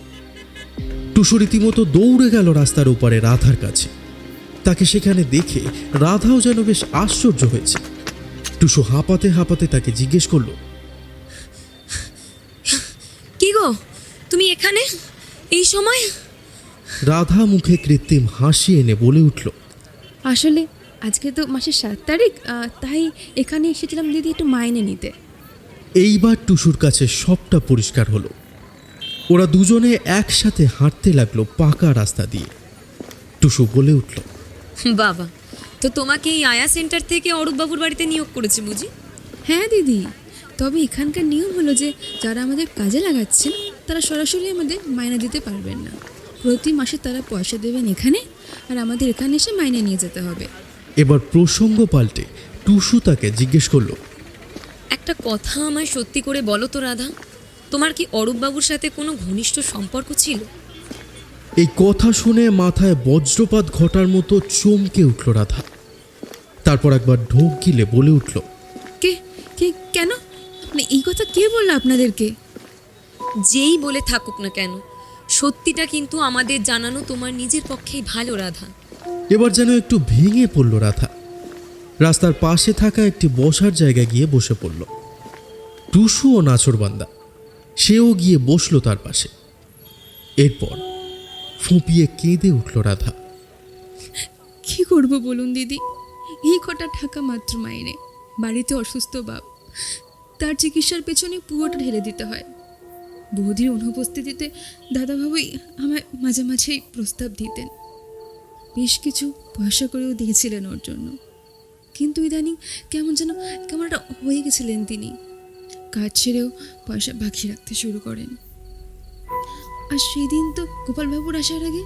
টুসু রীতিমতো দৌড়ে গেল রাস্তার ওপারে রাধার কাছে। তাকে সেখানে দেখে রাধাও যেন বেশ আশ্চর্য হয়েছে। টুসু হাঁপাতে হাঁপাতে তাকে জিজ্ঞেস করল, কি গো, তুমি এখানে এই সময়? রাধা মুখে কৃত্রিম হাসি এনে বলে উঠল, আসলে আজকে তো মাসের 7 তারিখ, তাই এখানে এসেছিলাম দিদি একটু মাইনে নিতে। এইবার টুসুর কাছে সবটা পরিষ্কার হলো। ওরা দুজনে একসাথে হাঁটতে লাগলো পাকা রাস্তা দিয়ে। টুসু বলে উঠল, বাবা, তো তোমাকে এই আয়া সেন্টার থেকে অরূপবাবুর বাড়িতে নিয়োগ করেছে বুঝি? হ্যাঁ দিদি, তবে এখানকার নিয়ম হলো যে যারা আমাদের কাজে লাগাচ্ছেন তারা সরাসরি আমাদের মাইনে দিতে পারবেন না। প্রতি মাসে তারা পয়সা দেবেন এখানে, আর আমাদের এখানে এসে মাইনে নিয়ে যেতে হবে। এবার প্রসঙ্গ পাল্টে টুসু তাকে জিজ্ঞেস করলো, একটা কথা আমায় সত্যি করে বলো তো রাধা, তোমার কি অরূপবাবুর সাথে কোনো ঘনিষ্ঠ সম্পর্ক ছিল? এই কথা শুনে মাথায় বজ্রপাত ঘটার মতো চমকে উঠল রাধা। তারপর একবার ঢোক গিলে বলে উঠল, কে কে কেন? মানে এই কথা কে বললো আপনাদেরকে? যেই বলে থাকুক না কেন, সত্যিটা কিন্তু আমাদের জানানো তোমার নিজের পক্ষেই ভালো রাধা। এবার যেন একটু ভেঙে পড়ল রাধা। রাস্তার পাশে থাকা একটি বসার জায়গায় গিয়ে বসে পড়ল। টুসু ও নাছোড়বান্দা সেও গিয়ে বসলো তার পাশে। এরপর ফুঁপিয়ে কেঁদে উঠল রাধা। কি করব বলুন দিদি, এই কটা টাকা মাত্র মাইনে, বাড়িতে অসুস্থ বাপ, তার চিকিৎসার পেছনে পুরোটা ঢেলে দিতে হয়। বৌদির অনুপস্থিতিতে দাদাবাবুই আমায় মাঝে মাঝেই প্রস্তাব দিতেন, বেশ কিছু পয়সা করেও দিয়েছিলেন ওর জন্য। কিন্তু ইদানিং কেমন একটা হয়ে গেছিলেন তিনি, কাজ ছেড়েও পয়সা বাকি রাখতে শুরু করেন। আর সেদিন তো গোপালবাবুর আসার আগে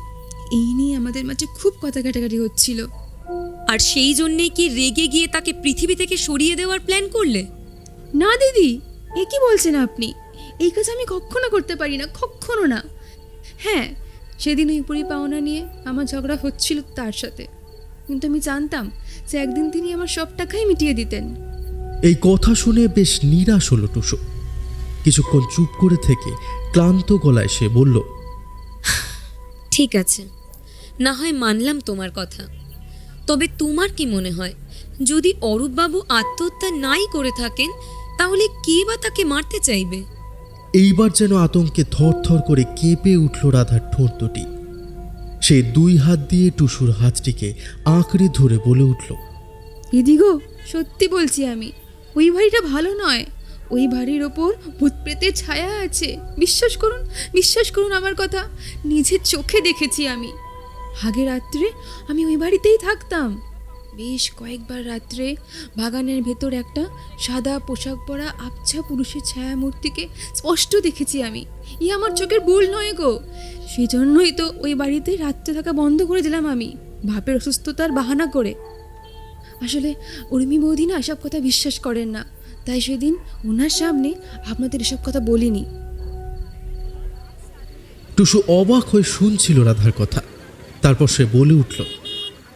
এই নিয়ে আমাদের মাঝে খুব কথা কাটাকাটি হচ্ছিল। আর সেই জন্যেই কি রেগে গিয়ে তাকে পৃথিবী থেকে সরিয়ে দেওয়ার প্ল্যান করলে? না দিদি, এ কি বলছেন আপনি? এই কাজ আমি কখনো করতে পারি না, কখনো না। হ্যাঁ, সেদিন ওই উপরি পাওনা নিয়ে আমার ঝগড়া হচ্ছিল তার সাথে, কিন্তু আমি জানতাম যে একদিন তিনি আমার সব টাকাই মিটিয়ে দিতেন। এই কথা শুনে বেশ নিরাশ হলো টুসু। কিছুক্ষণ চুপ করে থেকে ক্লান্ত গলায় সে বলল, ঠিক আছে, না হয় মানলাম তোমার কথা। তবে তোমার কি মনে হয়, যদি অরূপবাবু আত্মহত্যা নাই করে থাকেন, তাহলে কে বা তাকে মারতে চাইবে? এইবার যেন আতঙ্কে থরথর করে কেঁপে উঠল রাধার ঠোঁট দুটি। সে 2 হাত দিয়ে টুসুর হাতটিকে আঁকড়ে ধরে বলে উঠল, দিদি গো, সত্যি বলছি আমি, ওই বাড়িটা ভালো নয়। ওই বাড়ির ওপর ভূত প্রেতের ছায়া আছে। বিশ্বাস করুন আমার কথা, নিজের চোখে দেখেছি আমি। আগে রাত্রে আমি ওই বাড়িতেই থাকতাম। বেশ কয়েকবার রাত্রে বাগানের ভেতর একটা সাদা পোশাক পরা আবছা পুরুষের ছায়া মূর্তিকে স্পষ্ট দেখেছি আমি। আমার চোখের ভুল নয় গো। সেজন্যই তো ওই বাড়িতে রাত্রে থাকা বন্ধ করে দিলাম আমি, বাপের অসুস্থতার বাহানা করে। আসলে উর্মি বৌদি না এসব কথা বিশ্বাস করেন না, তাই সেদিন ওনার সামনে আপনাদের এসব কথা বলিনি। টুসু অবাক হয়ে শুনছিল রাধার কথা। তারপর সে বলে উঠল,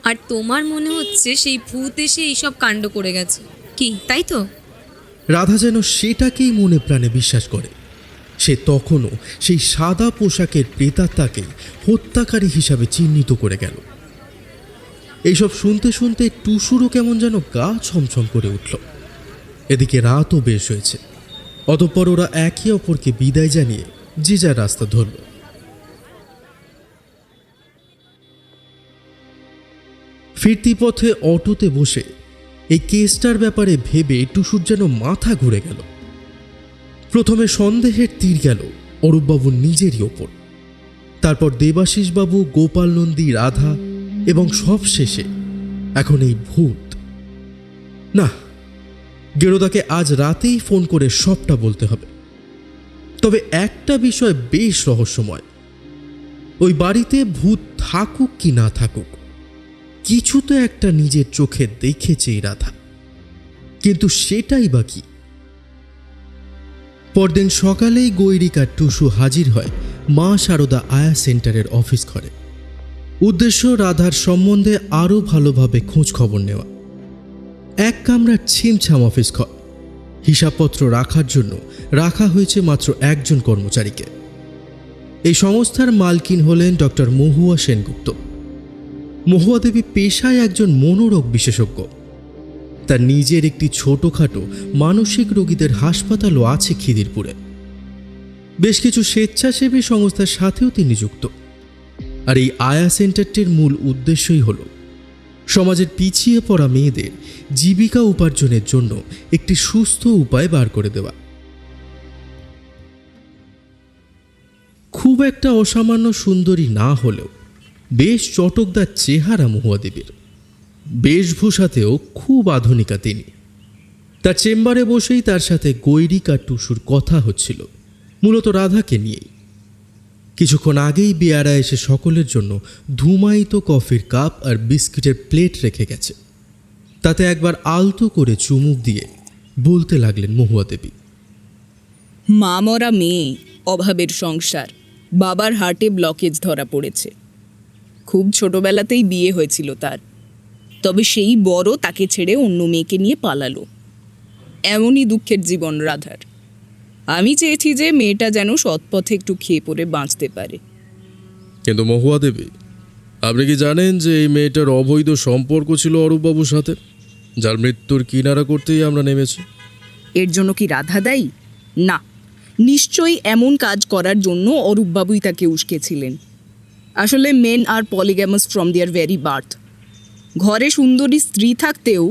আর তোমার মনে হচ্ছে সেই ভূত এসে এইসব কাণ্ড করে গেছে, কি তাই তো? রাধা যেন সেটাকেই মনে প্রাণে বিশ্বাস করে। সে তখনও সেই সাদা পোশাকের প্রেতাত্মাকে হত্যাকারী হিসাবে চিহ্নিত করে গেল। এইসব শুনতে শুনতে টুসুরও কেমন যেন গা ছমছম করে উঠল। এদিকে রাতও বেশ হয়েছে। অতঃপর ওরা একে অপরকে বিদায় জানিয়ে যে যার রাস্তা ধরল। ফিরতি পথে অটোতে বসে এই কেসটার ব্যাপারে ভেবে টুসুর যেন মাথা ঘুরে গেল। প্রথমে সন্দেহের তীর গেল অরূপবাবুর নিজেরই ওপর, তারপর দেবাশিসবাবু, গোপাল নন্দী, রাধা এবং সবশেষে এখন এই ভূত। না, গেরোদাকে আজ রাতেই ফোন করে সবটা বলতে হবে। তবে একটা বিষয় বেশ রহস্যময়, ওই বাড়িতে ভূত থাকুক কি না থাকুক, কিছু তো একটা নিজের চোখে দেখেছে এই রাধা, কিন্তু সেটাই বা কি? পরদিন সকালেই গৈরিক আর টুসু হাজির হয় মা শারদা আয়া সেন্টারের অফিস ঘরে। উদ্দেশ্য রাধার সম্বন্ধে আরও ভালোভাবে খোঁজ খবর নেওয়া। এক কামরার ছিমছাম অফিস ঘর। হিসাবপত্র রাখার জন্য রাখা হয়েছে মাত্র একজন কর্মচারীকে। এই সংস্থার মালকিন হলেন ডক্টর মহুয়া সেনগুপ্ত। মহুয়া দেবী পেশায় একজন মনোরোগ বিশেষজ্ঞ। তার নিজের একটি ছোটখাটো মানসিক রোগীদের হাসপাতালও আছে খিদিরপুরে। বেশ কিছু স্বেচ্ছাসেবী সংস্থার সাথেও তিনি যুক্ত। আর এই আয়া সেন্টারটির মূল উদ্দেশ্যই হল সমাজের পিছিয়ে পড়া মেয়েদের জীবিকা উপার্জনের জন্য একটি সুস্থ উপায় বার করে দেওয়া। খুব একটা অসামান্য সুন্দরী না হলেও বেশ চটকদার চেহারা মহুয়া দেবীর। বেশভূষাতেও খুব আধুনিকা তিনি। তার চেম্বারে বসেই তার সাথে গৈরিক আর টুসুর কথা হচ্ছিল, মূলত রাধাকে নিয়েই। কিছুক্ষণ আগেই বেয়ারা এসে সকলের জন্য ধুমায়িত কফির কাপ আর বিস্কিটের প্লেট রেখে গেছে। তাতে একবার আলতো করে চুমুক দিয়ে বলতে লাগলেন মহুয়া দেবী, মা মরা মেয়ে, অভাবের সংসার, বাবার হার্টে ব্লকেজ ধরা পড়েছে। খুব ছোটবেলাতেই বিয়ে হয়েছিল তার, তবে সেই বড় তাকে ছেড়ে অন্য মেয়েকে নিয়ে পালালো। এমনই দুঃখের জীবন রাধার। আমি চেয়েছি যে মেয়েটা যেন সৎপথে একটু খেয়ে পড়ে বাঁচতে পারে। কিন্তু মহুয়া দেবী, আপনি কি জানেন যে এই মেয়েটার অবৈধ সম্পর্ক ছিল অরূপবাবুর সাথে, যার মৃত্যুর কিনারা করতেই আমরা নেমেছি? এর জন্য কি রাধা দায়ী? না, নিশ্চয়ই এমন কাজ করার জন্য অরূপবাবুই তাকে উস্কেছিলেন। আসলে men are polygamous from their very birth. ঘরে সুন্দরী স্ত্রী থাকতেও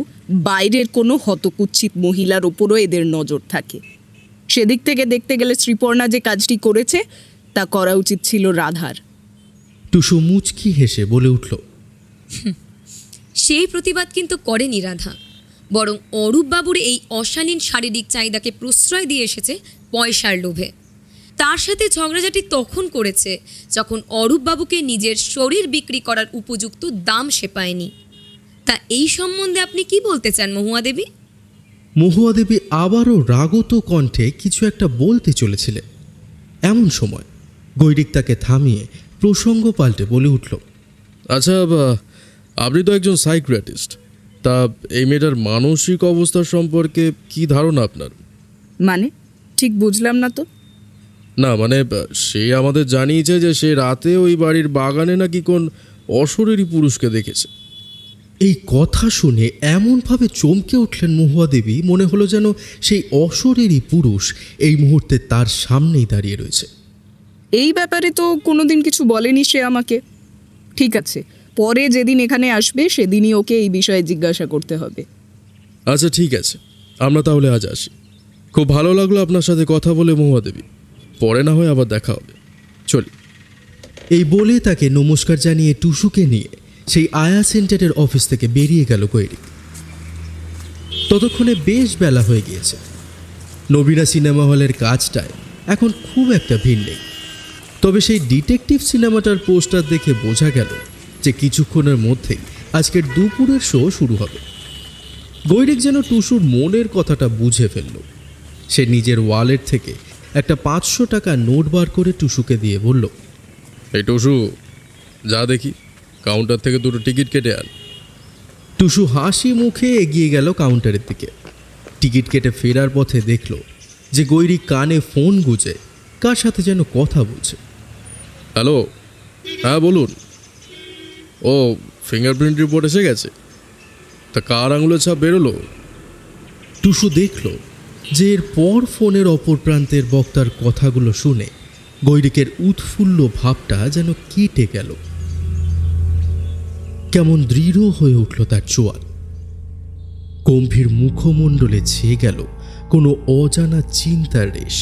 বাইরের কোনো হতকুচ্ছিত মহিলার ওপরও এদের নজর থাকে। সেদিক থেকে দেখতে গেলে শ্রীপর্ণা যে কাজটি করেছে তা করা উচিত ছিল রাধার। টুসু মুচকি হেসে বলে উঠল, সেই প্রতিবাদ কিন্তু করেনি রাধা, বরং অরূপবাবুর এই অশালীন শারীরিক চাহিদাকে প্রশ্রয় দিয়ে এসেছে পয়সার লোভে। তার সাথে ঝগড়াঝাটি তখন করেছে যখন অরূপবাবুকে নিজের শরীর বিক্রি করার উপযুক্ত দাম সে পায়নি। তা এই সম্বন্ধে আপনি কি বলতে চান মহুয়া দেবী? মহুয়া দেবী আবারও রাগত কণ্ঠে কিছু একটা বলতে চলেছিলেন। এমন সময় গৈরিক তাকে থামিয়ে প্রসঙ্গ পাল্টে বলে উঠল, আচ্ছা, আপনি তো একজন সাইকিয়াট্রিস্ট, তা এই মেয়েটার মানসিক অবস্থা সম্পর্কে কি ধারণা আপনার? মানে ঠিক বুঝলাম না তো। না মানে সে আমাদের জানিয়েছে যে সে রাতে ওই বাড়ির বাগানে নাকি কোন অশরীরী পুরুষকে দেখেছে। এই কথা শুনে এমনভাবে চমকে উঠলেন মহুয়া দেবী, মনে হলো যেন সেই অশরীরী পুরুষ এই মুহূর্তে তার সামনেই দাঁড়িয়ে রয়েছে। এই ব্যাপারে তো কোনোদিন কিছু বলেনি সে আমাকে। ঠিক আছে, পরে যেদিন এখানে আসবে সেদিনই ওকে এই বিষয়ে জিজ্ঞাসা করতে হবে। আচ্ছা ঠিক আছে, আমরা তাহলে আজ আসি। খুব ভালো লাগলো আপনার সাথে কথা বলে মহুয়া দেবী, পরে না হয় আবার দেখা হবে, চলি। এই বলে তাকে নমস্কার জানিয়ে টুসুকে নিয়ে সেই আয়া সেন্টারের অফিস থেকে বেরিয়ে গেল গৈরিক। ততক্ষণে বেশ বেলা হয়ে গিয়েছে। নবীনা সিনেমা হলের কাজটায় এখন খুব একটা ভিড় নেই। তবে সেই ডিটেকটিভ সিনেমাটার পোস্টার দেখে বোঝা গেল যে কিছুক্ষণের মধ্যেই আজকের দুপুরের শো শুরু হবে। গৈরিক যেন টুসুর মনের কথাটা বুঝে ফেলল। সে নিজের ওয়ালেট থেকে একটা 500 টাকা নোট বার করে টুসুকে দিয়ে বলল, এই টুসু, যা দেখি কাউন্টার থেকে দুটো টিকিট কেটে আন। টুসু হাসি মুখে এগিয়ে গেল কাউন্টারের দিকে। টিকিট কেটে ফেরার পথে দেখল যে গৈরিক কানে ফোন গুঁজে কার সাথে যেন কথা বলছে। হ্যালো, হ্যাঁ বলুন। ও, ফিঙ্গারপ্রিন্ট রিপোর্ট এসে গেছে? তা কার আঙুলের ছাপ বেরোলো? টুসু দেখল যে এরপর ফোনের অপর প্রান্তের বক্তার কথাগুলো শুনে গৈরিকের উৎফুল্ল ভাবটা যেন কেটে গেল। কেমন দৃঢ় হয়ে উঠল তার চোয়াল। গম্ভীর মুখমণ্ডলে ছেয়ে গেল কোনো অজানা চিন্তার রেশ।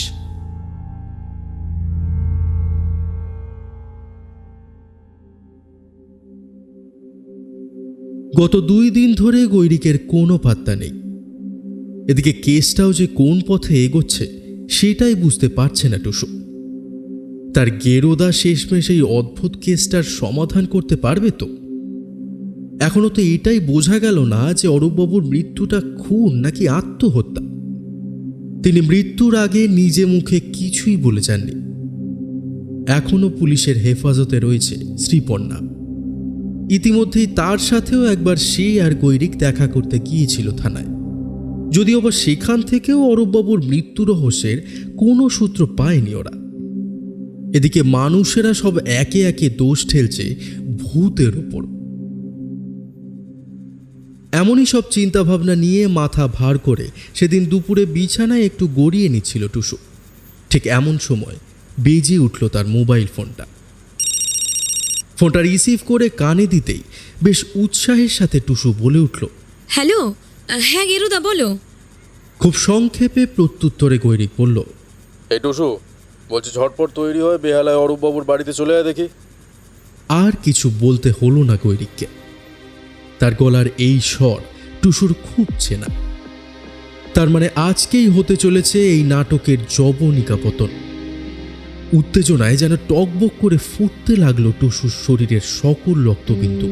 গত 2 দিন ধরে গৈরিকের কোনো পাত্তা নেই। এদিকে কেসটাও যে কোন পথে এগোচ্ছে সেটাই বুঝতে পারছে না টুসু। তার গেরোদা শেষমেশ এই অদ্ভুত কেসটার সমাধান করতে পারবে তো? এখনো তো এটাই বোঝা গেল না যে অরূপবাবুর মৃত্যুটা খুন নাকি আত্মহত্যা। তিনি মৃত্যুর আগে নিজে মুখে কিছুই বলে যাননি। এখনো পুলিশের হেফাজতে রয়েছে শ্রীপর্ণা। ইতিমধ্যেই তার সাথেও একবার সে আর গৈরিক দেখা করতে গিয়েছিল থানায়, যদিও বা সেখান থেকেও অরূপবাবুর মৃত্যু রহস্যের কোনো সূত্র পায়নি ওরা। এদিকে মানুষেরা সব একে একে দোষ ঠেলছে ভূতের উপর। এমনই সব চিন্তাভাবনা নিয়ে মাথা ভার করে সেদিন দুপুরে বিছানায় একটু গড়িয়ে নিচ্ছিল টুসু। ঠিক এমন সময় বেজে উঠল তার মোবাইল ফোনটা। ফোনটা রিসিভ করে কানে দিতেই বেশ উৎসাহের সাথে টুসু বলে উঠল, হ্যালো, হ্যাঁ গেরুদা বলো। খুব সংক্ষেপে প্রত্যুত্তরে গৈরিক বলল, এই টুসু, বলছি ঝটপট তৈরি হয়ে বেহালায় অরূপবাবুর বাড়িতে চলে আয় দেখি। আর কিছু বলতে হলো না গৈরিককে। তার গলার এই স্বর টুসুর খুব চেনা। তার মানে আজকেই হতে চলেছে এই নাটকের যবনিকা পতন। উত্তেজনায় যেন টকবক করে ফুটতে লাগলো টুসুর শরীরের সকল রক্তবিন্দু।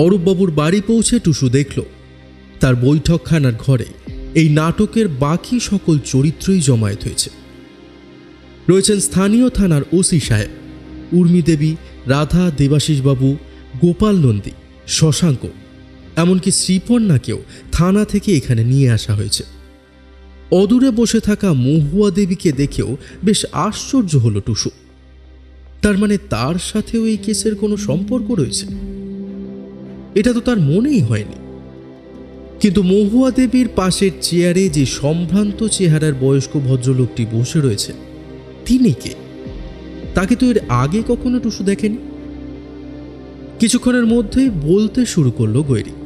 অরূপবাবুর বাড়ি পৌঁছে টুসু দেখল তার বৈঠকখানার ঘরে এই নাটকের বাকি সকল চরিত্রই জমায়েত হয়েছে। রয়েছেন স্থানীয় থানার ওসি সাহেব, উর্মি দেবী, রাধা, দেবাশিসবাবু, গোপাল নন্দী, শশাঙ্ক, এমনকি শ্রীপর্ণাকেও থানা থেকে এখানে নিয়ে আসা হয়েছে। অদূরে বসে থাকা মহুয়া দেবীকে দেখেও বেশ আশ্চর্য হলো টুসু। তার মানে তার সাথেও এই কেসের কোনো সম্পর্ক রয়েছে? এটা তো তার মনেই হয়নি। কিন্তু মহুয়া দেবীর পাশের চেয়ারে যে সম্ভ্রান্ত চেহারার বয়স্ক ভদ্রলোকটি বসে রয়েছে, তিনি কে? তাকে তো এর আগে কখনো টুসু দেখেনি। কিছুক্ষণের মধ্যেই বলতে শুরু করলো গৈরিক।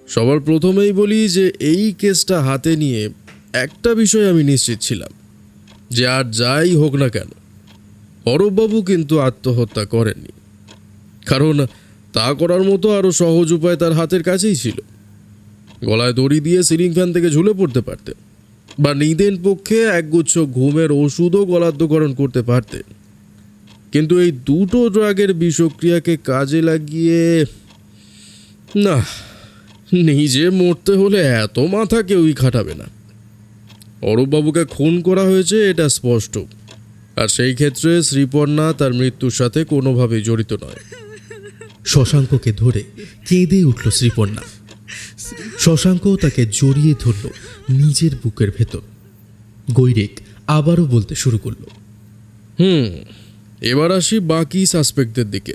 সবার প্রথমেই বলি যে এই কেসটা হাতে নিয়ে একটা বিষয় আমি নিশ্চিত ছিলাম, যে আর যাই হোক না কেন অরূপবাবু কিন্তু আত্মহত্যা করেননি। কারণ তা করার মতো আরও সহজ উপায় তার হাতের কাছেই ছিল। গলায় দড়ি দিয়ে সিলিং ফ্যান থেকে ঝুলে পড়তে পারতেন, বা নিদেন পক্ষে একগুচ্ছ ঘুমের ওষুধও গলাদ্ধকরণ করতে পারতেন। কিন্তু এই দুটো ড্রাগের বিষক্রিয়াকে কাজে লাগিয়ে না, নিজে মরতে হলে এত মাথা কেউই খাটাবে না। অরূপবাবুকে খুন করা হয়েছে এটা স্পষ্ট, আর সেই ক্ষেত্রে শ্রীপর্ণা তার মৃত্যুর সাথে কোনোভাবেই জড়িত নয়। শশাঙ্ককে ধরে কেঁদে উঠল শ্রীপর্ণা। শশাঙ্কও তাকে জড়িয়ে ধরল নিজের বুকের ভেতর। গৈরিক আবারও বলতে শুরু করলো। এবার আসি বাকি সাসপেক্টদের দিকে।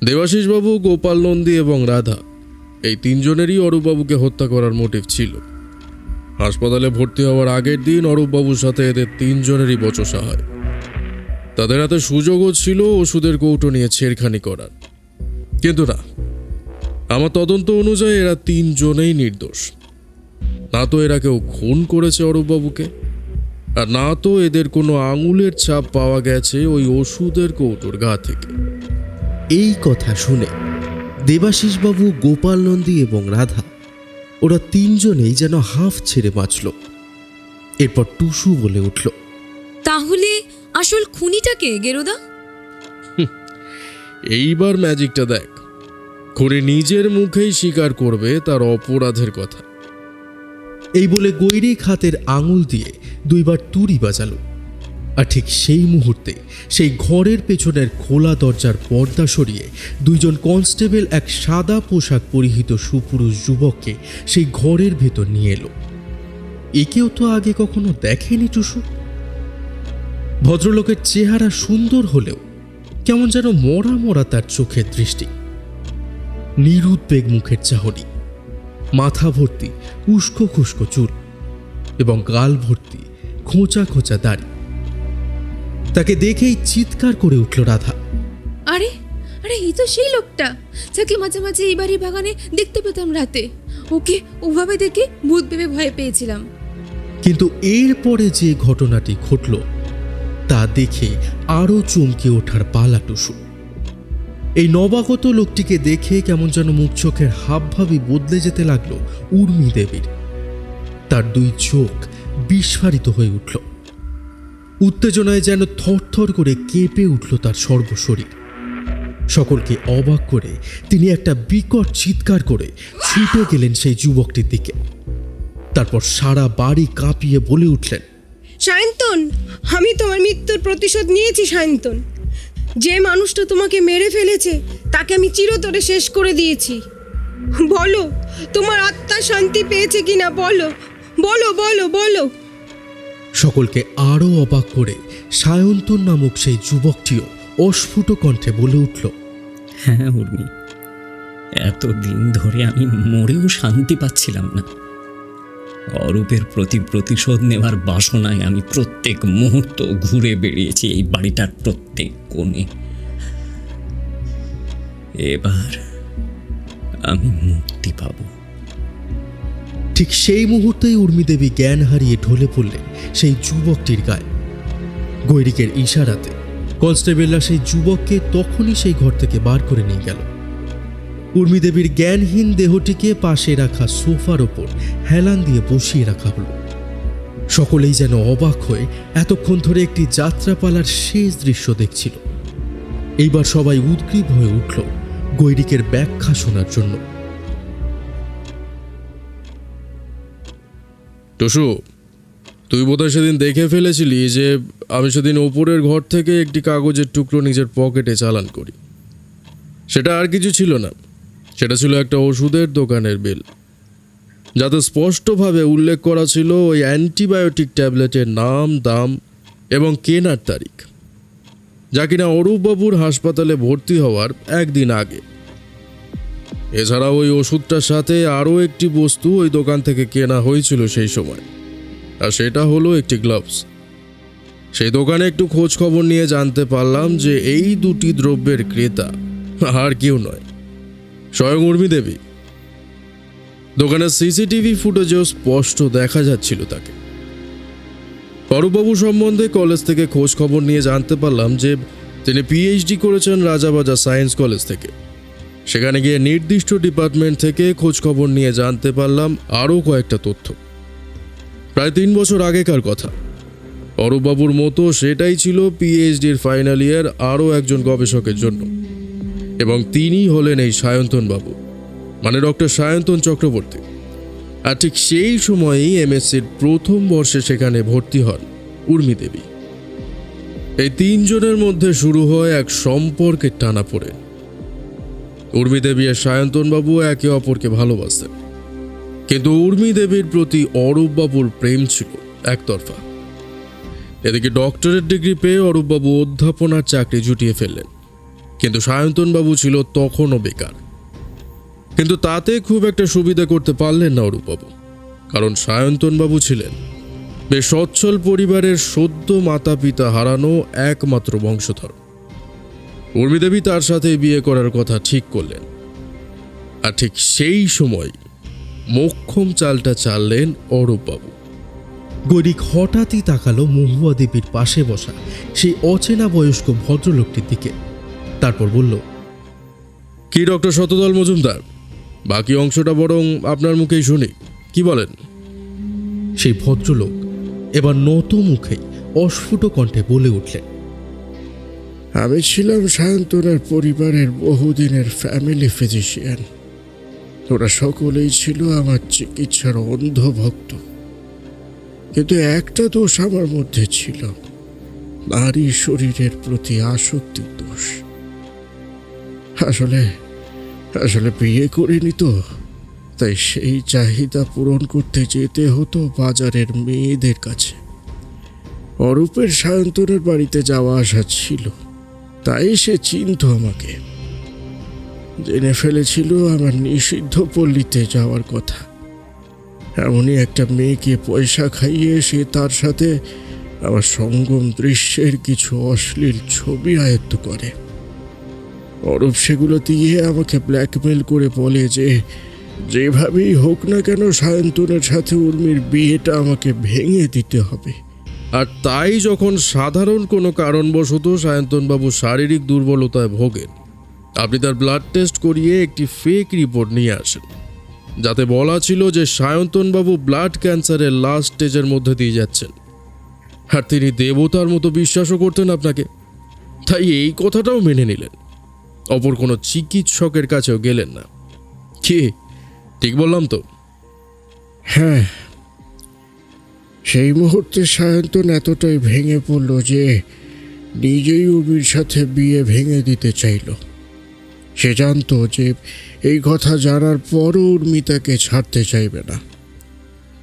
দেবাশিসবাবু, গোপাল নন্দী এবং রাধা, এই তিনজনেরই অরূপবাবুকে হত্যা করার মোটিভ ছিল। হাসপাতালে ভর্তি হওয়ার আগের দিন অরূপবাবুর সাথে এদের তিনজনেরই বচসা হয়। তাদের হাতে সুযোগও ছিল ওষুধের কৌটো নিয়ে ছেড়খানি করার, কিন্তু না, আমার তদন্ত অনুযায়ী এরা তিনজনেই নির্দোষ। না তো এরা কেউ খুন করেছে অরূপবাবুকে, আর না তো এদের কোনো আঙুলের ছাপ পাওয়া গেছে ওই ওষুধের কৌটোর গা থেকে। এই কথা শুনে দেবাশিসবাবু, গোপাল নন্দী এবং রাধা, ওরা তিনজনেই যেন হাঁফ ছেড়ে বাঁচল। এরপর টুসু বলে উঠল, তাহলে আসল খুনিটাকে গেরোদা? এইবার ম্যাজিকটা দেখ। খুনি নিজের মুখেই স্বীকার করবে তার অপরাধের কথা। এই বলে গৈরিক হাতের আঙুল দিয়ে দুইবার তুড়ি বাজালো। আর ঠিক সেই মুহূর্তে সেই ঘরের পেছনের খোলা দরজার পর্দা সরিয়ে দুইজন কনস্টেবল এক সাদা পোশাক পরিহিত সুপুরুষ যুবককে সেই ঘরের ভেতর নিয়ে এলো। একেও তো আগে কখনো দেখেনি টুসু। ভদ্রলোকের চেহারা সুন্দর হলেও কেমন যেন মরা মরা তার চোখের দৃষ্টি, নিরুদ্বেগ মুখের চাহনি, মাথা ভর্তি উস্কো খুস্কো চুল এবং গাল ভর্তি খোঁচা খোঁচা দাড়ি। তাকে দেখেই চিৎকার করে উঠল রাধা। আরে আরে, এই তো সেই লোকটা যাকে মাঝে মাঝে এই বাড়ি বাগানে দেখতে পেতাম রাতে। ওকে ওভাবে দেখে ভূত ভেবে ভয় পেয়েছিলাম। কিন্তু এরপরে যে ঘটনাটি ঘটল তা দেখে আরও চমকে ওঠার পালা টুসু। এই নবাগত লোকটিকে দেখে কেমন যেন মুখ চোখের হাবভাবই বদলে যেতে লাগলো উর্মি দেবীর। তার দুই চোখ বিস্ফারিত হয়ে উঠল, উত্তেজনায় যেন থরথর করে কেঁপে উঠল তার সর্বশরীর। সকলকে অবাক করে তিনি একটা বিকট চিৎকার করে ছুটে গেলেন সেই যুবকটির দিকে। তারপর সারা বাড়ি কাঁপিয়ে বলে উঠলেন, সায়ন্তন, আমি তোমার মৃত্যুর প্রতিশোধ নিয়েছি সায়ন্তন। যে মানুষটা তোমাকে মেরে ফেলেছে তাকে আমি চিরতরে শেষ করে দিয়েছি। বলো, তোমার আত্মা শান্তি পেয়েছে কিনা? বলো বলো বলো বলো। সকলকে আরও অবাক করে সায়ন্তন নামক সেই যুবকটিও অস্ফুট কণ্ঠে বলে উঠল, হ্যাঁ উর্মি, এতদিন ধরে আমি মরেও শান্তি পাচ্ছিলাম না। অরূপের প্রতি প্রতিশোধ নেওয়ার বাসনায় আমি প্রত্যেক মুহূর্ত ঘুরে বেরিয়েছি এই বাড়িটার প্রত্যেক কোণে। এবার আমি মুক্তি পাব। ঠিক সেই মুহূর্তেই উর্মিদেবী জ্ঞান হারিয়ে ঢলে পড়লেন সেই যুবকটির গায়ে। গৈরিকের ইশারাতে কনস্টেবলরা সেই যুবককে তখনই সেই ঘর থেকে বার করে নিয়ে গেল। উর্মিদেবীর জ্ঞানহীন দেহটিকে পাশে রাখা সোফার ওপর হেলান দিয়ে বসিয়ে রাখা হলো। সকলেই যেন অবাক হয়ে এতক্ষণ ধরে একটি যাত্রাপালার শেষ দৃশ্য দেখছিল। এইবার সবাই উদ্গ্রীব হয়ে উঠল গৈরিকের ব্যাখ্যা শোনার জন্য। টুসু, তুই বোধহয় সেদিন দেখে ফেলেছিলি যে আমি সেদিন ওপরের ঘর থেকে একটি কাগজের টুকরো নিজের পকেটে চালান করি। সেটা আর কিছু ছিল না, সেটা ছিল একটা ওষুধের দোকানের বিল, যাতে স্পষ্টভাবে উল্লেখ করা ছিল ওই অ্যান্টিবায়োটিক ট্যাবলেটের নাম, দাম এবং কেনার তারিখ, যা কিনা অরূপবাবুর হাসপাতালে ভর্তি হওয়ার একদিন আগে। এছাড়া ওই ওষুধটার সাথে আরও একটি বস্তু ওই দোকান থেকে কেনা হয়েছিল সেই সময়, আর সেটা হলো একটি গ্লাভস। সেই দোকানে একটু খোঁজ খবর নিয়ে জানতে পারলাম যে এই দুটি দ্রব্যের ক্রেতা আর কেউ নয়, স্বয়ং উর্মি দেবী। দোকানের সিসিটিভি ফুটেজেও স্পষ্ট দেখা যাচ্ছিল তাকে। অরূপবাবু সম্বন্ধে কলেজ থেকে খোঁজ খবর নিয়ে জানতে পারলাম যে তিনি পিএইচডি করেছেন রাজাবাজার সায়েন্স কলেজ থেকে। সেখানে গিয়ে নির্দিষ্ট ডিপার্টমেন্ট থেকে খোঁজ খবর নিয়ে জানতে পারলাম আরও কয়েকটা তথ্য। প্রায় 3 বছর আগেকার কথা। অরূপবাবুর মতো সেটাই ছিল পিএইচডির ফাইনাল ইয়ার আরও একজন গবেষকের জন্য, এবং তিনি হলেন এই সায়ন্তন বাবু, মানে ডক্টর সায়ন্তন চক্রবর্তী। আর ঠিক সেই সময়েই এমএসসির প্রথম বর্ষে সেখানে ভর্তি হন উর্মি দেবী। এই 3 জনের মধ্যে শুরু হয় এক সম্পর্কের টানাপোড়েন। উর্মি দেবী আর সায়ন্তনবাবু একে অপরকে ভালোবাসতেন, কিন্তু উর্মি দেবীর প্রতি অরূপবাবুর প্রেম ছিল একতরফা। এদিকে ডক্টরেট ডিগ্রি পেয়ে অরূপবাবু অধ্যাপনার চাকরি জুটিয়ে ফেললেন, কিন্তু সায়ন্তনবাবু ছিল তখনও বেকার। কিন্তু তাতে খুব একটা সুবিধা করতে পারলেন না অরূপবাবু, কারণ সায়ন্তনবাবু ছিলেন বেশ সচ্ছল পরিবারের সদ্য মাতা পিতা হারানো একমাত্র বংশধর। উর্মিদেবী তার সাথে বিয়ে করার কথা ঠিক করলেন। আর ঠিক সেই সময় মোক্ষম চালটা চাললেন অরূপবাবু। গৈরিক হঠাৎই তাকালো মহুয়া দেবীর পাশে বসা সেই অচেনা বয়স্ক ভদ্রলোকটির দিকে। তারপর বলল, কি ডক্টর শতদল মজুমদার, বাকি অংশটা বরং আপনার মুখেই শুনি, কি বলেন? সেই ভদ্রলোক এবার নত মুখেই অস্ফুট কণ্ঠে বলে উঠলেন, আমি ছিলাম সায়ন্তনের পরিবারের বহুদিনের ফ্যামিলি ফিজিশিয়ান। ওরা সকলেই ছিল আমার চিকিৎসার অন্ধ ভক্ত, কিন্তু একটা দোষ আমার মধ্যে ছিল, নারী শরীরের প্রতি আসক্তির দোষ। আসলে বিয়ে করিনি তো, তাই সেই চাহিদা পূরণ করতে যেতে হতো বাজারের মেয়েদের কাছে। অরূপের সায়ন্তনের বাড়িতে যাওয়া আসা ছিল, তাই সে চিনত আমাকে। জেনে ফেলেছিল আমার নিষিদ্ধ পল্লীতে যাওয়ার কথা। এমনই একটা মেয়েকে পয়সা খাইয়ে সে তার সাথে আমার সঙ্গম দৃশ্যের কিছু অশ্লীল ছবি আয়ত্ত করে। অরূপ সেগুলো দিয়ে আমাকে ব্ল্যাকমেল করে বলে যে যেভাবেই হোক না কেন সায়ন্তনের সাথে উর্মির বিয়েটা আমাকে ভেঙে দিতে হবে। আর তাই যখন সাধারণ কোনো কারণবশত সায়ন্তনবাবু শারীরিক দুর্বলতায় ভোগেন, আপনি তার ব্লাড টেস্ট করিয়ে একটি ফেক রিপোর্ট নিয়ে আসেন, যাতে বলা ছিল যে সায়ন্তনবাবু ব্লাড ক্যান্সারের লাস্ট স্টেজের মধ্যে দিয়ে যাচ্ছেন। আর তিনি দেবতার মতো বিশ্বাসও করতেন আপনাকে, তাই এই কথাটাও মেনে নিলেন। অপর কোনো চিকিৎসকের কাছেও গেলেন না। কি ঠিক বললাম তো? হ্যাঁ, সেই মুহূর্তে সায়ন্তন এতটাই ভেঙে পড়ল যে নিজেই উর্মির সাথে বিয়ে ভেঙে দিতে চাইল। সে জানতো যে এই কথা জানার পরও উর্মি তাকে ছাড়তে চাইবে না,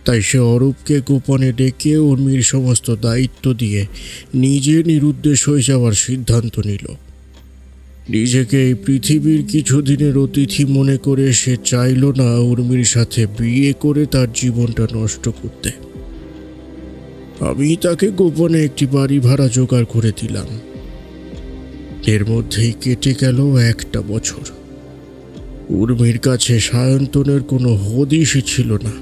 তাই সে অরূপকে গোপনে ডেকে উর্মির সমস্ত দায়িত্ব দিয়ে নিজে নিরুদ্দেশ হয়ে যাওয়ার সিদ্ধান্ত নিল। নিজেকে এই পৃথিবীর কিছুদিনের অতিথি মনে করে সে চাইল না উর্মির সাথে বিয়ে করে তার জীবনটা নষ্ট করতে। আমি তাকে গোপনে একটি বাড়ি ভাড়া জোগাড় করে দিলাম। এর মধ্যেই কেটে গেল 1টা বছর। উর্মির কাছে সায়ন্তনের কোনো হদিশই ছিল না।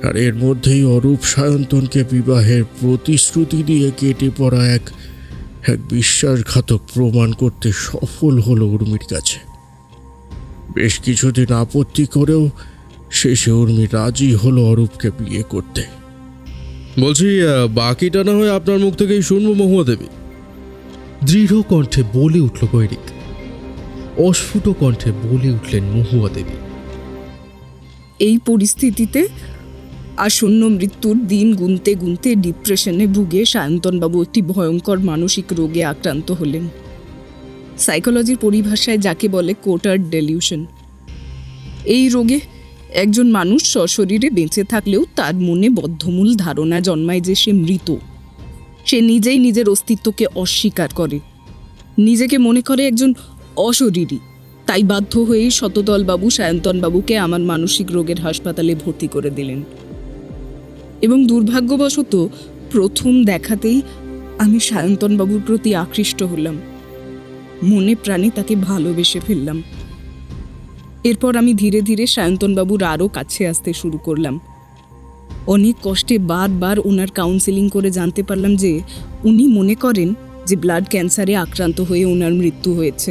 আর এর মধ্যেই অরূপ সায়ন্তনকে বিবাহের প্রতিশ্রুতি দিয়ে কেটে পড়া এক বিশ্বাসঘাতক প্রমাণ করতে সফল হলো উর্মির কাছে। বেশ কিছুদিন আপত্তি করেও শেষে উর্মি রাজি হলো অরূপকে বিয়ে করতে। বলছি, বাকিটা না হয় আপনার মুখ থেকেই শুনবো মহুয়া দেবী। দৃঢ় কণ্ঠে বলে উঠল গৈরিক। অস্ফুট কণ্ঠে বলে উঠলেন মহুয়া দেবী, এই পরিস্থিতিতে আসন্ন মৃত্যুর দিন গুনতে গুনতে ডিপ্রেশনে ভুগে সায়ন্তনবাবু একটি ভয়ঙ্কর মানসিক রোগে আক্রান্ত হলেন। সাইকোলজির পরিভাষায় যাকে বলে কোটার্ড ডেলিউশন। এই রোগে একজন মানুষ সশরীরে বেঁচে থাকলেও তার মনে বদ্ধমূল ধারণা জন্মায় যে সে মৃত। সে নিজেই নিজের অস্তিত্বকে অস্বীকার করে, নিজেকে মনে করে একজন অশরীরী। তাই বাধ্য হয়েই শতদলবাবু সায়ন্তনবাবুকে আমার মানসিক রোগের হাসপাতালে ভর্তি করে দিলেন। এবং দুর্ভাগ্যবশত প্রথম দেখাতেই আমি সায়ন্তনবাবুর প্রতি আকৃষ্ট হলাম, মনে প্রাণে তাকে ভালোবেসে ফেললাম। এরপর আমি ধীরে ধীরে সায়ন্তনবাবুর আরও কাছে আসতে শুরু করলাম। অনেক কষ্টে বারবার ওনার কাউন্সেলিং করে জানতে পারলাম যে উনি মনে করেন যে ব্লাড ক্যান্সারে আক্রান্ত হয়ে ওনার মৃত্যু হয়েছে।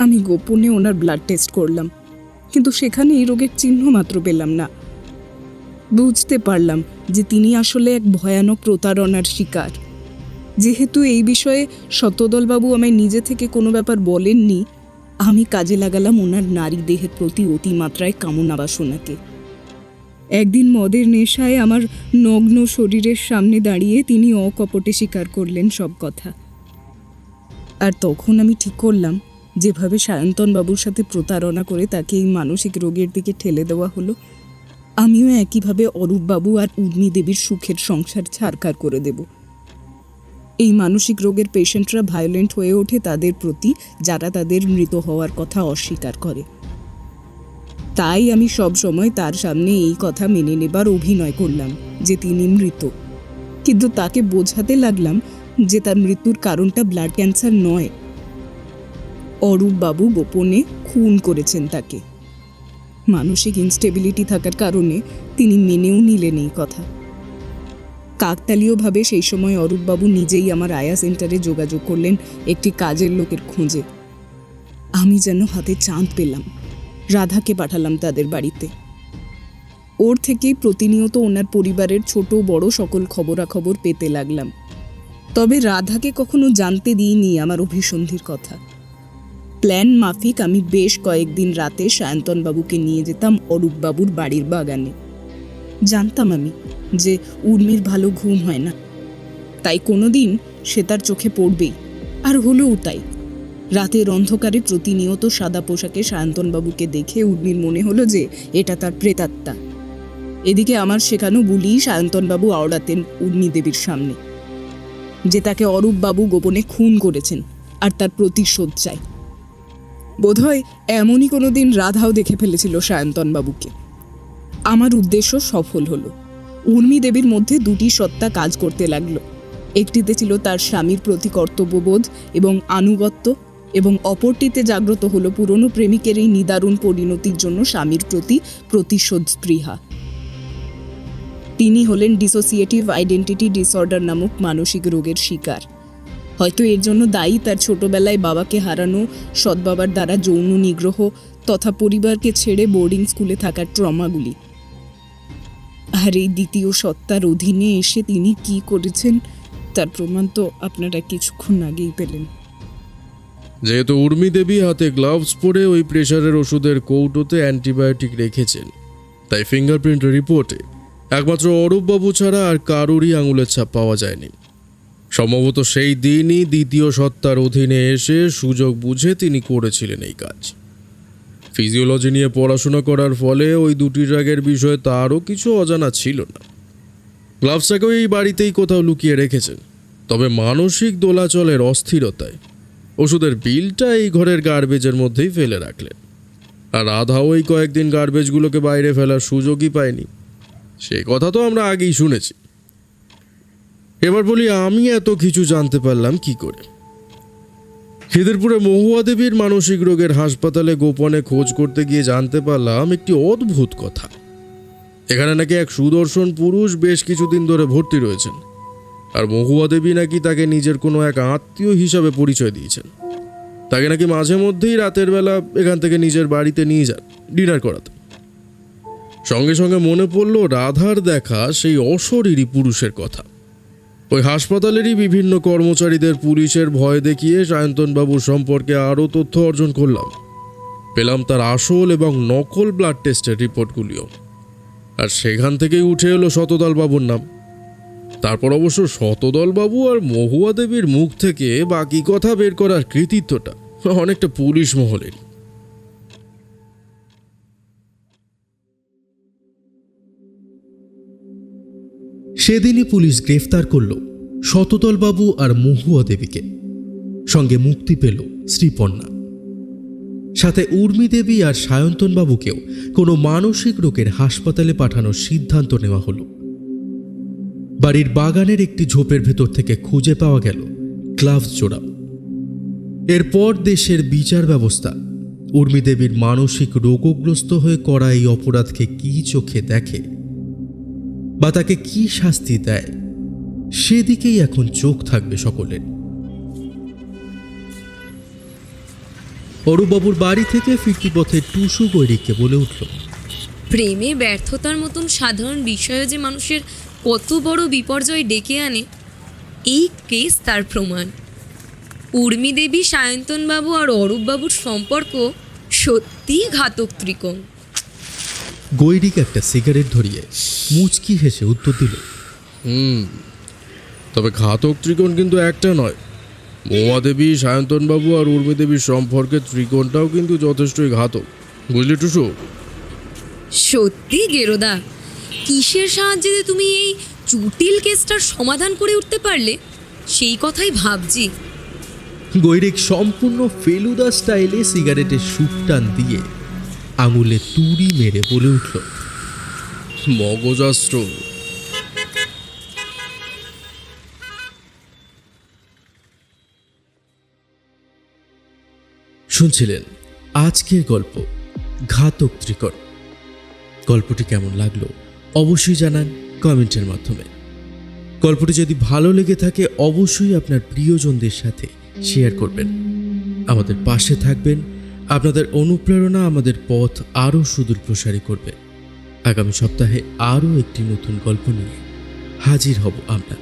আমি গোপনে ওনার ব্লাড টেস্ট করলাম, কিন্তু সেখানে এই রোগের চিহ্ন মাত্র পেলাম না। বুঝতে পারলাম যে তিনি আসলে এক ভয়ানক প্রতারণার শিকার। যেহেতু এই বিষয়ে শতদলবাবু আমায় নিজে থেকে কোনো ব্যাপার বলেননি, আমি কাজে লাগালাম ওনার নারী দেহের প্রতি অতিমাত্রায় কামনা বাসনাকে। একদিন মদের নেশায় আমার নগ্ন শরীরের সামনে দাঁড়িয়ে তিনি অকপটে স্বীকার করলেন সব কথা। আর তখন আমি ঠিক করলাম, যেভাবে সায়ন্তনবাবুর সাথে প্রতারণা করে তাকে এই মানসিক রোগের দিকে ঠেলে দেওয়া হলো, আমিও একইভাবে অরূপবাবু আর উর্মি দেবীর সুখের সংসার ছারখার করে দেব। এই মানসিক রোগের পেশেন্টরা ভায়োলেন্ট হয়ে ওঠে তাদের প্রতি, যারা তাদের মৃত হওয়ার কথা অস্বীকার করে। তাই আমি সব সময় তার সামনে এই কথা মেনে নেবার অভিনয় করলাম যে তিনি মৃত, কিন্তু তাকে বোঝাতে লাগলাম যে তার মৃত্যুর কারণটা ব্লাড ক্যান্সার নয়। অরূপবাবু গোপনে খুন করেছেন তাকে। মানসিক ইনস্টেবিলিটি থাকার কারণে তিনি মেনেও নিলেন এই কথা। কাকতালীয়ভাবে সেই সময় অরূপবাবু নিজেই আমার আয়া সেন্টারে যোগাযোগ করলেন একটি কাজের লোকের খোঁজে। আমি যেন হাতে চাঁদ পেলাম। রাধাকে পাঠালাম তাদের বাড়িতে। ওর থেকেই প্রতিনিয়ত ওনার পরিবারের ছোট বড় সকল খবরাখবর পেতে লাগলাম। তবে রাধাকে কখনো জানতে দিইনি আমার অভিসন্ধির কথা। প্ল্যান মাফিক আমি বেশ কয়েকদিন রাতে সায়ন্তনবাবুকে নিয়ে যেতাম অরূপবাবুর বাড়ির বাগানে। জানতাম আমি যে উর্মির ভালো ঘুম হয় না, তাই কোনোদিন সে তার চোখে পড়বেই, আর হলেও তাই। রাতের অন্ধকারে প্রতিনিয়ত সাদা পোশাকে সায়ন্তনবাবুকে দেখে উর্মির মনে হলো যে এটা তার প্রেতাত্মা। এদিকে আমার শেখানো বুলি সায়ন্তনবাবু আওড়াতেন উর্মি দেবীর সামনে যে তাকে অরূপবাবু গোপনে খুন করেছেন আর তার প্রতিশোধ চায়। বোধহয় এমনই কোনোদিন রাধাও দেখে ফেলেছিল সায়ন্তনবাবুকে। আমার উদ্দেশ্য সফল হলো। উর্মি দেবীর মধ্যে দুটি সত্তা কাজ করতে লাগলো। একটিতে ছিল তার স্বামীর প্রতি কর্তব্যবোধ এবং আনুগত্য, এবং অপরটিতে জাগ্রত হলো পুরনো প্রেমিকের এই নিদারুণ পরিণতির জন্য স্বামীর প্রতি প্রতিশোধ স্পৃহা। তিনি হলেন ডিসোসিয়েটিভ আইডেন্টিটি ডিসঅর্ডার নামক মানসিক রোগের শিকার। হয়তো এর জন্য দায়ী তার ছোটবেলায় বাবাকে হারানো, সৎবাবার দ্বারা যৌন নিগ্রহ তথা পরিবারকে ছেড়ে বোর্ডিং স্কুলে থাকার ট্রমাগুলি। আর এই দ্বিতীয় সত্তার অধীনে এসে তিনি কি করেছেন তার প্রমাণ তো আপনারা কিছুক্ষণ আগেই পেলেন। যেহেতু উর্মি দেবী হাতে গ্লাভস পরে ওই প্রেশারের ওষুধের কৌটোতে অ্যান্টিবায়োটিক রেখেছেন, তাই ফিঙ্গারপ্রিন্ট রিপোর্টে একমাত্র অরূপবাবু ছাড়া আর কারোরই আঙুলের ছাপ পাওয়া যায়নি। সম্ভবত সেই দিনই দ্বিতীয় সত্তার অধীনে এসে সুযোগ বুঝে তিনি করেছিলেন এই কাজ। ফিজিওলজি নিয়ে পড়াশোনা করার ফলে ওই দুটি ড্রাগের বিষয়ে তারও কিছু অজানা ছিল না। গ্লাভসটাকেও এই বাড়িতেই কোথাও লুকিয়ে রেখেছেন, তবে মানসিক দোলাচলের অস্থিরতায় ওষুধের বিলটা এই ঘরের গার্বেজের মধ্যেই ফেলে রাখলেন। আর রাধাও ওই কয়েকদিন গার্বেজগুলোকে বাইরে ফেলার সুযোগই পায়নি। সে কথা তো আমরা আগেই শুনেছি। এবার বলি, আমি এত কিছু জানতে পারলাম কি করে? খিদিরপুরে মহুয়া দেবীর মানসিক রোগের হাসপাতালে গোপনে খোঁজ করতে গিয়ে জানতে পারলাম একটি অদ্ভুত কথা। এখানে নাকি এক সুদর্শন পুরুষ বেশ কিছুদিন ধরে ভর্তি রয়েছেন, আর মহুয়া দেবী নাকি তাকে নিজের কোনো এক আত্মীয় হিসাবে পরিচয় দিয়েছেন। তাকে নাকি মাঝে মধ্যেই রাতের বেলা এখান থেকে নিজের বাড়িতে নিয়ে যান ডিনার করাতে। সঙ্গে সঙ্গে মনে পড়ল রাধার দেখা সেই অশরীরী পুরুষের কথা। ওই হাসপাতালেরই বিভিন্ন কর্মচারীদের পুলিশের ভয় দেখিয়ে সায়ন্তনবাবুর সম্পর্কে আরও তথ্য অর্জন করলাম। পেলাম তার আসল এবং নকল ব্লাড টেস্টের রিপোর্টগুলিও, আর সেখান থেকেই উঠে এলো শতদলবাবুর নাম। তারপর অবশ্য শতদলবাবু আর মহুয়া দেবীর মুখ থেকে বাকি কথা বের করার কৃতিত্বটা অনেকটা পুলিশ মহলের। সেদিনই পুলিশ গ্রেফতার করল শতদলবাবু আর মহুয়া দেবীকে। সঙ্গে মুক্তি পেল শ্রীপর্ণা। সাথে উর্মি দেবী আর সায়ন্তনবাবুকেও কোনো মানসিক রোগের হাসপাতালে পাঠানোর সিদ্ধান্ত নেওয়া হলো। বাড়ির বাগানের একটি ঝোপের ভেতর থেকে খুঁজে পাওয়া গেল গ্লাভস জোড়া। এরপর দেশের বিচার ব্যবস্থা উর্মিদেবীর মানসিক রোগগ্রস্ত হয়ে করা এই অপরাধকে কি চোখে দেখে বা তাকে কি শাস্তি দেয়, সেদিকেই এখন চোখ থাকবে সকলের। অরূপবাবুর বাড়ি থেকে ফিরতি পথে টুসু গৈরিককে বলে উঠল, প্রেমে ব্যর্থতার মতন সাধারণ বিষয়ে যে মানুষের কত বড় বিপর্যয় ডেকে আনে, এই কেস তার প্রমাণ। উর্মিদেবী, সায়ন্তনবাবু আর অরূপবাবুর সম্পর্ক সত্যিই ঘাতক ত্রিকোণ। গৈরিক একটা সিগারেট ধরিয়ে মুচকি হেসে উত্তর দিল, তবে ঘাতক ত্রিকোণ কিন্তু একটা নয়। মৌমাদেবী, সায়ন্তনবাবু আর উর্মিদেবীর সম্পর্কে ত্রিকোণটাও কিন্তু যথেষ্টই ঘাতক, বুঝলি টুসু? সত্যি গেরোদা, কিসের সাহায্যে যে তুমি এই জটিল কেসটার সমাধান করে উঠতে পারলে, সেই কথাই ভাবছি। গৈরিক সম্পূর্ণ ফেলুদা স্টাইলে সিগারেটের সুটটান দিয়ে আঙুলে তুড়ি মেরে বলে উঠল, মগজাস্ত্র। শুনছিলেন আজকের গল্প ঘাতক ত্রিকোণ। গল্পটি কেমন লাগলো অবশ্যই জানান কমেন্টের মাধ্যমে। গল্পটি যদি ভালো লেগে থাকে অবশ্যই আপনার প্রিয়জনদের সাথে শেয়ার করবেন, আমাদের পাশে থাকবেন। আপনাদের অনুপ্রেরণা আমাদের পথ আরও সুদূর প্রসারী করবে। আগামী সপ্তাহে আরও একটি নতুন গল্প নিয়ে হাজির হব আমরা।